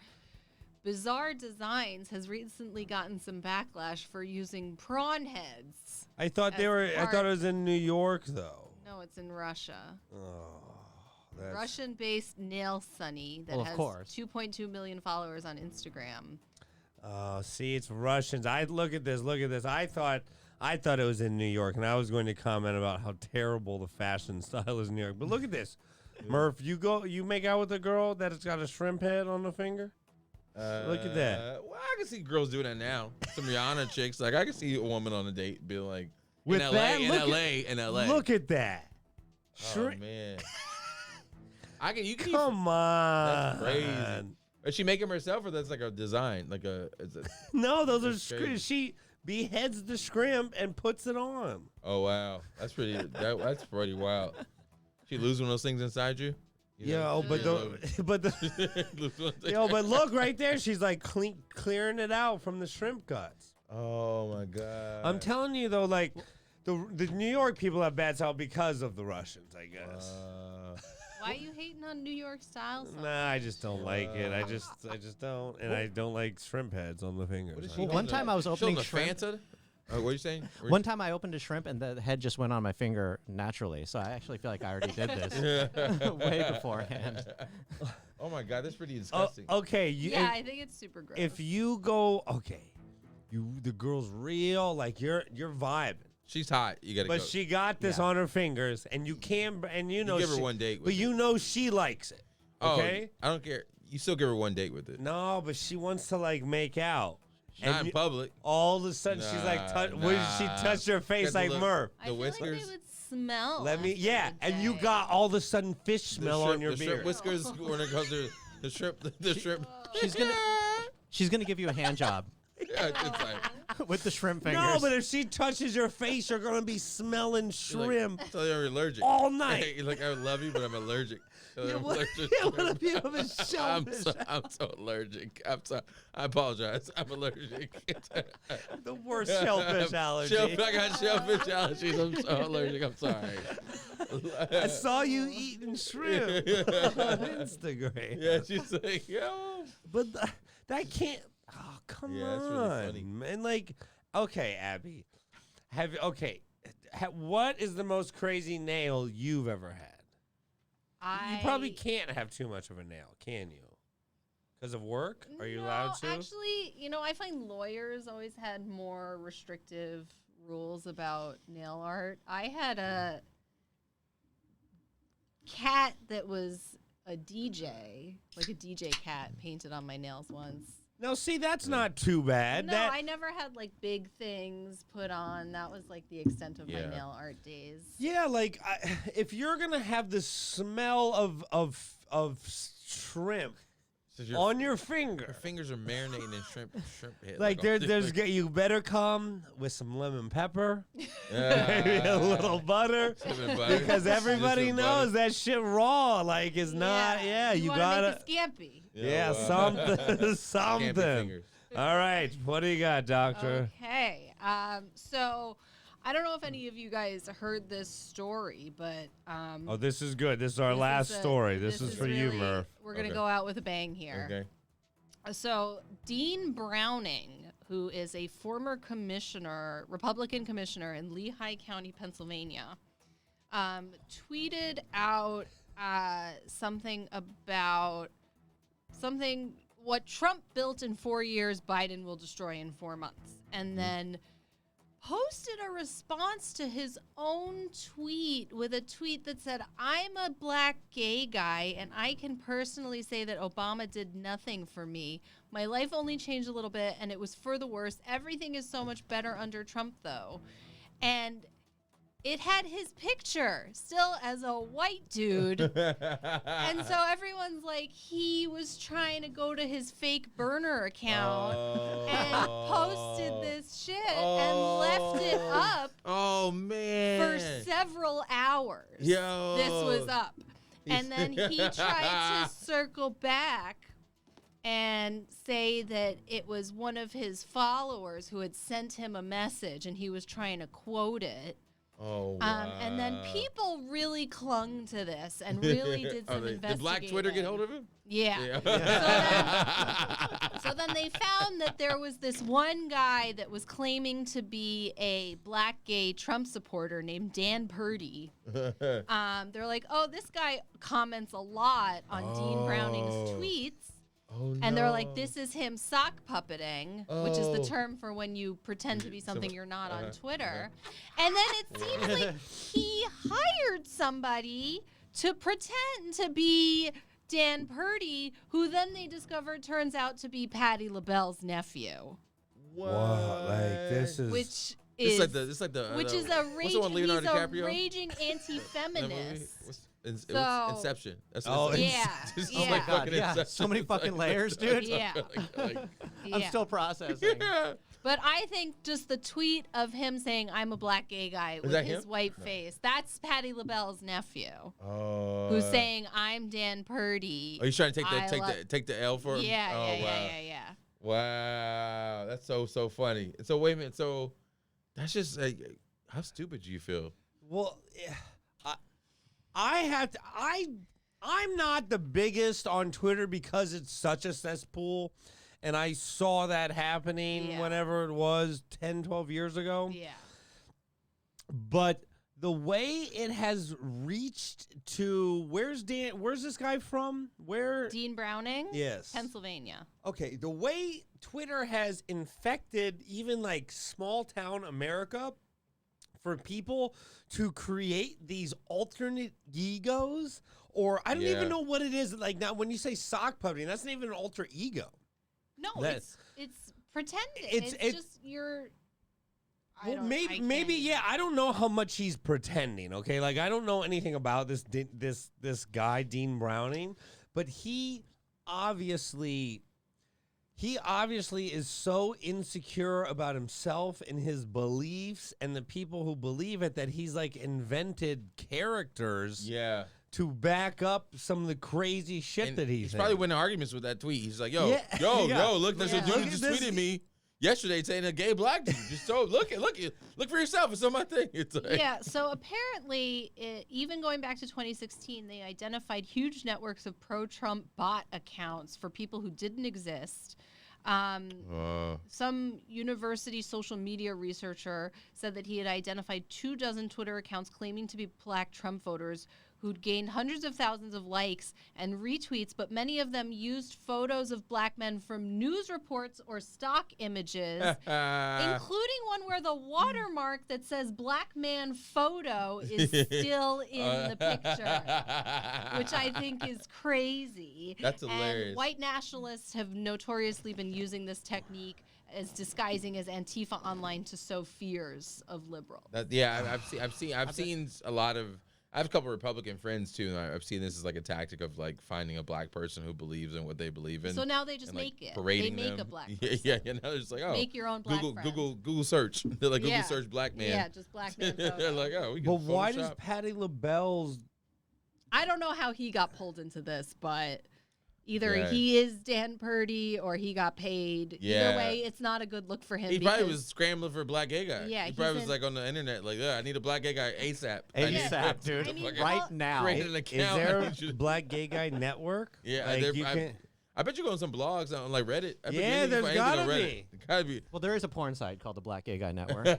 C: bizarre designs has recently gotten some backlash for using prawn heads.
A: I thought I thought it was in New York, though.
C: No, it's in Russia.
A: Oh,
C: Russian-based Nail Sunny that has 2.2 million followers on Instagram.
A: See, it's Russians. Look at this. I thought it was in New York, and I was going to comment about how terrible the fashion style is in New York. But look at this, Murph. You make out with a girl that has got a shrimp head on the finger. Look at that.
B: Well, I can see girls doing that now. Some Rihanna chicks. Like I can see a woman on a date be like,
A: With
B: in LA.
A: Look at that.
B: Oh man.
A: Come on.
B: That's crazy. Is she make them herself, or that's like a design? Like
A: no, those are she beheads the shrimp and puts it on.
B: Oh wow, that's pretty. That's pretty wild. She lose one of those things inside you.
A: Yo, but look right there. She's like clearing it out from the shrimp guts.
B: Oh my god.
A: I'm telling you though, like the New York people have bad style because of the Russians, I guess.
C: Why are you hating on New York style?
A: Nah, I just don't like it. I just don't, and I don't like shrimp heads on the fingers.
D: Well, one time I was opening shrimp.
B: Fanta? What are you saying?
D: One time I opened a shrimp and the head just went on my finger naturally. So I actually feel like I already did this way beforehand.
B: Oh my god, that's pretty disgusting.
A: Okay,
C: I think it's super gross.
A: If you go, the girl's real, like you're vibing.
B: She's hot. You gotta.
A: But she got this on her fingers, and you can't, and you know,
B: give her one date.
A: But you know she likes it. Okay,
B: I don't care. You still give her one date with it.
A: No, but she wants to like make out.
B: Not in public.
A: All of a sudden, she's like, she touched her face like Murph.
C: I feel
B: whiskers.
C: like they would smell.
A: And you got all of a sudden fish smell on your beard.
B: Shrimp whiskers when it goes to the shrimp.
D: She's gonna give you a hand job.
B: Yeah, it's like,
D: with the shrimp fingers.
A: No, but if she touches your face, you're gonna be smelling shrimp
B: so you're allergic
A: all night.
B: You're like, I love you, but I'm allergic.
A: I'm
B: so allergic. I'm sorry. I apologize. I'm allergic.
A: The worst shellfish allergy.
B: I got shellfish allergies. I'm so allergic. I'm sorry.
A: I saw you eating shrimp on Instagram.
B: Yeah, she's like, yo.
A: But that can't. Oh, come on,
B: that's really funny.
A: man. Like, okay, Abby, what is the most crazy nail you've ever had? You probably can't have too much of a nail, can you? Because of work? Are you allowed to?
C: Actually, I find lawyers always had more restrictive rules about nail art. I had a cat that was a DJ, like a DJ cat, painted on my nails once.
A: No, see, that's not too bad.
C: No, I never had like big things put on. That was like the extent of my nail art days.
A: Yeah, like if you're gonna have the smell of shrimp on your finger,
B: your fingers are marinating in shrimp head.
A: Like you better come with some lemon pepper, maybe a little butter, because everybody knows that shit raw. Like it's not. Yeah, you gotta
C: make it scampi.
A: Yeah, something. All right, what do you got, Doctor?
C: Okay, so I don't know if any of you guys heard this story, but
A: oh, this is good. This is our last story. This is for you, Murph.
C: We're gonna go out with a bang here.
B: Okay.
C: So Dean Browning, who is a former Republican commissioner in Lehigh County, Pennsylvania, tweeted out what Trump built in 4 years, Biden will destroy in 4 months. And then posted a response to his own tweet with a tweet that said, I'm a black gay guy, and I can personally say that Obama did nothing for me. My life only changed a little bit, and it was for the worse. Everything is so much better under Trump, though. And it had his picture still as a white dude. And so everyone's like, he was trying to go to his fake burner account and posted this shit and left it up for several hours.
B: Yo.
C: This was up. And then he tried to circle back and say that it was one of his followers who had sent him a message and he was trying to quote it.
B: Oh, wow.
C: And then people really clung to this and really did some investigating.
B: Did Black Twitter get hold of him?
C: Yeah. So then they found that there was this one guy that was claiming to be a black gay Trump supporter named Dan Purdy. They're like, oh, this guy comments a lot on Dean Browning's tweets.
B: Oh,
C: and they're like, this is him sock puppeting, which is the term for when you pretend to be something you're not on Twitter. And then it seems like he hired somebody to pretend to be Dan Purdy, who then they discovered turns out to be Patti LaBelle's nephew.
B: What?
A: Like this is
C: which
B: is
C: a raging anti-feminist.
B: Inception. That's
C: Oh
D: my God, yeah. So many fucking layers, dude.
C: Yeah.
D: I'm still processing.
B: Yeah.
C: But I think just the tweet of him saying, I'm a black gay guy with his white face, that's Patti LaBelle's nephew.
B: Oh.
C: Who's saying, I'm Dan Purdy.
B: Are you trying to take the L for him?
C: Yeah, yeah.
B: Wow, that's so funny. So wait a minute. So that's just like, how stupid do you feel?
A: Well, I'm not the biggest on Twitter because it's such a cesspool, and I saw that happening whenever it was 10, 12 years ago.
C: Yeah.
A: But the way it has reached to where's this guy from?
C: Dean Browning?
A: Yes.
C: Pennsylvania.
A: Okay, the way Twitter has infected even like small town America for people to create these alternate egos, or I don't even know what it is. Like now, when you say sock puppeting, that's not even an alter ego.
C: No, it's pretending. It's just your.
A: Well, maybe I don't know how much he's pretending. Okay, like I don't know anything about this guy Dean Browning, but he obviously is so insecure about himself and his beliefs and the people who believe it that he's like invented characters to back up some of the crazy shit that he's
B: probably winning arguments with that tweet. He's like, yo, look, there's a dude who just tweeted me yesterday saying a gay black dude. Just so look for yourself. It's on my thing. It's like,
C: so apparently, even going back to 2016, they identified huge networks of pro-Trump bot accounts for people who didn't exist. Some university social media researcher said that he had identified 24 Twitter accounts claiming to be black Trump voters who'd gained hundreds of thousands of likes and retweets, but many of them used photos of black men from news reports or stock images, including one where the watermark that says black man photo is still in the picture, which I think is crazy.
B: That's hilarious.
C: And white nationalists have notoriously been using this technique as disguising as Antifa online to sow fears of liberals.
B: I've seen a lot of. I have a couple of Republican friends too, and I've seen this as like a tactic of like finding a black person who believes in what they believe in.
C: So now they just
B: and,
C: make it.
B: Parading
C: they make
B: them.
C: a black person.
B: Yeah. Now they're just like, oh,
C: make your own black friend.
B: Google search. They're like Google search black man.
C: Yeah, just black man.
B: They're like, oh, we can.
A: But why does Patti LaBelle's?
C: I don't know how he got pulled into this, but either he is Dan Purdy or he got paid. Either way, it's not a good look for him.
B: He probably was scrambling for a black gay guy.
C: Yeah,
B: he probably was like on the internet, like, I need a black gay guy ASAP.
D: ASAP, dude.
C: I mean,
D: right now.
B: Create an account.
A: Is there a black gay guy network?
B: Yeah,
A: like
B: I bet you go on some blogs on like Reddit.
A: There's gotta be.
B: Gotta be.
D: Well, there is a porn site called the Black Gay Guy Network.
B: The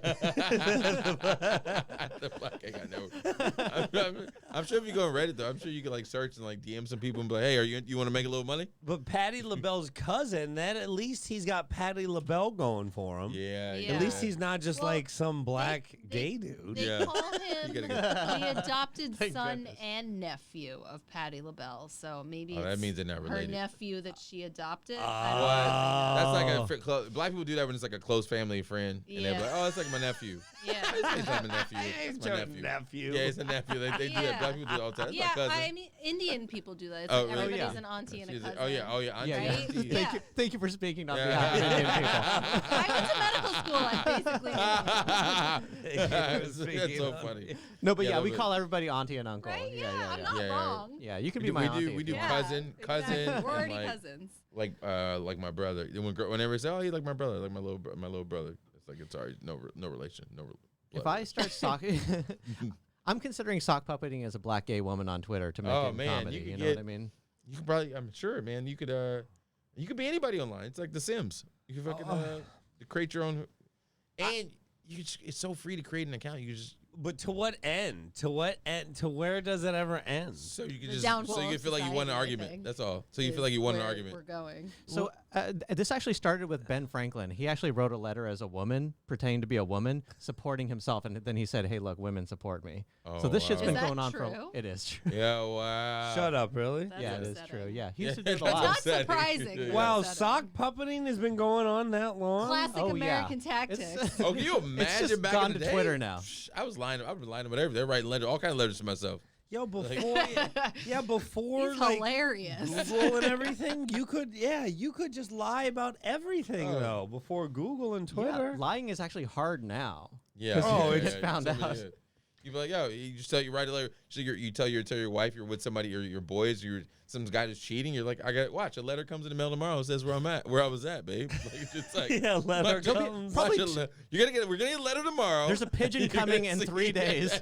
B: Black Gay Guy Network. I'm sure if you go on Reddit though, I'm sure you can like search and like DM some people and be like, hey, you want to make a little money?
A: But Patti LaBelle's cousin, that at least he's got Patti LaBelle going for him.
B: Yeah.
A: At least he's not just like some black gay dude.
C: They call him the adopted son and nephew of Patti LaBelle. So maybe
B: that means they're not related.
C: Her nephew that she adopted.
B: That's like black people do that when it's like a close family friend, and they're like, "Oh, it's like my nephew."
C: Yeah,
B: it's like my nephew. It's my nephew. Yeah, it's a nephew. They do that. Black people do it all the time. It's my cousin.
C: I mean, Indian people do that. It's like everybody's an auntie and a cousin.
B: Oh yeah. Auntie,
C: right?
B: auntie.
D: Thank you for speaking on behalf of Indian people.
C: I went to medical school.
B: That's so funny.
D: No, but we call everybody auntie and uncle.
C: Right? Yeah, I'm not wrong.
D: Yeah, you can be my auntie.
B: We do cousin.
C: Exactly. We're already cousins.
B: Like my brother. Whenever they say, "Oh, you like my brother," like my little brother, it's like it's already no relation, no.
D: If I start socking, I'm considering sock puppeting as a black gay woman on Twitter to make it comedy. You know what I mean?
B: You could probably, I'm sure, man. You could be anybody online. It's like The Sims. You can fucking create your own, and it's so free to create an account. You can just.
A: But to what end? To what end? To where does it ever end?
B: So you can feel like you won an argument. That's all. So you feel like you won an argument.
C: We're going.
D: So this actually started with Ben Franklin. He actually wrote a letter as a woman, pretending to be a woman, supporting himself, and then he said, "Hey, look, women support me." So this shit's been going on for. It is true.
B: Yeah. Wow.
A: Shut up. Really?
C: That's
D: it is true. Yeah. He used to do it a
C: It's
D: lot.
C: not surprising.
A: Wow, sock puppeting has been going on that long.
C: Classic American tactics.
B: Oh, can you imagine
D: it's just
B: back
D: gone
B: in the
D: to
B: day?
D: Twitter now.
B: I was lying. I was lying whatever. They're writing letters, all kind of letters to myself.
A: Yo, before, before
C: He's
A: like
C: hilarious.
A: Google and everything, you could just lie about everything though before Google and Twitter.
D: Yeah, lying is actually hard now.
B: Yeah.
A: Oh,
B: yeah,
A: it's
D: found
B: really
D: out.
B: is. You'd be like, yo, you just you write a letter. So you tell your wife you're with somebody or your boys, some guy that's cheating. You're like, I got watch a letter comes in the mail tomorrow. It says where I was at, babe. Like, it's just like
A: Yeah, letter comes.
B: we're gonna get a letter tomorrow.
D: There's a pigeon coming in 3 days.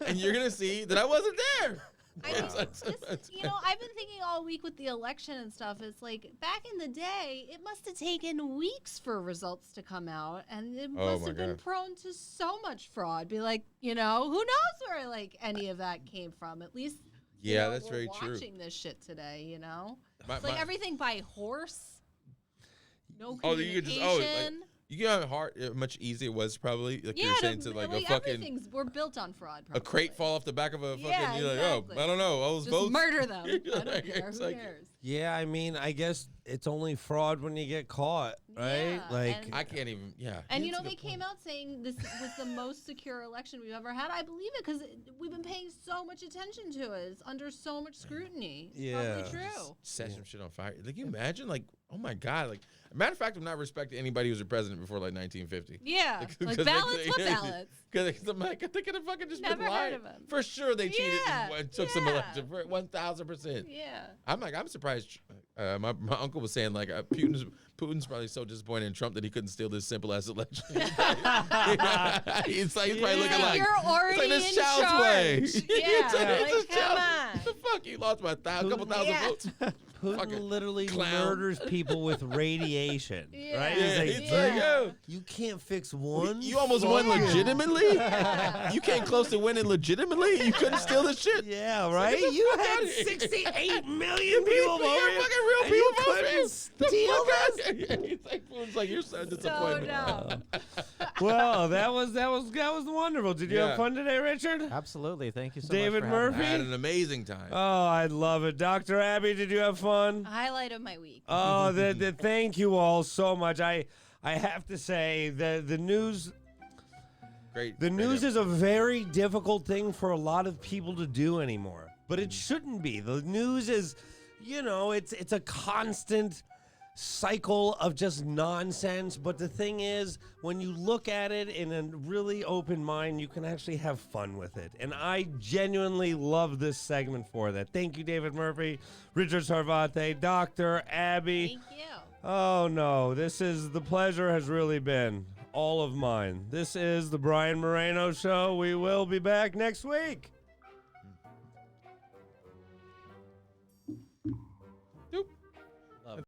B: And you're gonna see that I wasn't there.
C: I mean, I've been thinking all week with the election and stuff. It's like back in the day, it must have taken weeks for results to come out, and it must have been prone to so much fraud. Be like, who knows where like any of that came from? At least,
B: that's
C: we're
B: very true.
C: Watching this shit today, it's like everything by horse. No
B: Oh,
C: communication.
B: You know how much easier it was probably. Like you're saying to like a fucking.
C: We're built on fraud. Probably.
B: A crate fall off the back of a fucking.
C: Yeah,
B: you're
C: exactly.
B: like, I don't know. All those
C: Just
B: votes.
C: murder them. I don't care.
B: It's
C: Who
B: like-
C: cares?
A: Yeah, I mean, I guess it's only fraud when you get caught, right?
C: Yeah,
A: like,
B: I can't even. Yeah.
C: And
B: That's a
C: they
B: good
C: came
B: point.
C: out saying this was the most secure election we've ever had. I believe it because we've been paying so much attention to it. It's under so much scrutiny. It's probably true.
B: Set some shit on fire. Like, you imagine, like, oh my God, like, matter of fact, I'm not respecting anybody who's a president before like 1950.
C: Yeah, like
B: 'cause
C: ballots. What ballots?
B: Because I'm like, they could have fucking just
C: Never
B: been
C: heard
B: lying.
C: of 'em.
B: For sure, they cheated
C: Yeah,
B: and took some
C: yeah.
B: election for 1,000%.
C: Yeah.
B: I'm surprised. My uncle was saying like Putin's probably so disappointed in Trump that he couldn't steal this simple ass election. he's probably looking like
C: You're already
B: it's like this
C: in
B: child's
C: play.
B: play.
C: Yeah,
B: It's a
C: come
B: child-
C: on.
B: What the fuck? You lost by couple thousand
C: Yeah.
B: votes.
A: Putin
B: Fucking
A: literally
B: clown.
A: murders people with radiation,
C: Yeah.
A: right?
B: Yeah,
A: He's
B: it's
A: like,
B: like, yo,
A: you can't fix one.
B: you almost won
A: fucking-
B: legitimately.
C: Yeah.
B: You came close to winning legitimately. You couldn't steal the shit.
A: Yeah, right.
B: get the
A: You
B: fuck
A: had
B: outta here.
A: 68 million people
B: You're
A: voting.
B: fucking real
A: and you
B: people
A: couldn't
B: voting.
A: steal this.
B: It's like you're so
C: So
B: disappointed.
C: dumb.
A: Well, that was wonderful. Did you
B: Yeah.
A: have fun today, Richard?
D: Absolutely. Thank you so
A: David
D: much for having
B: I
A: Murphy?
B: had an amazing time.
A: Oh, I love it. Dr. Abby, did you have fun?
C: Highlight of my week.
A: Oh, thank you all so much. I have to say the news
B: Great.
A: the
B: great
A: news
B: episode.
A: is a very difficult thing for a lot of people to do anymore. But it shouldn't be. The news is, it's a constant cycle of just nonsense. But the thing is, when you look at it in a really open mind, you can actually have fun with it. And I genuinely love this segment for that. Thank you, David Murphy, Richard Sarvate, Dr. Abby.
C: Thank you.
A: Oh, no. The pleasure has really been all of mine. This is the Brian Moreno Show. We will be back next week.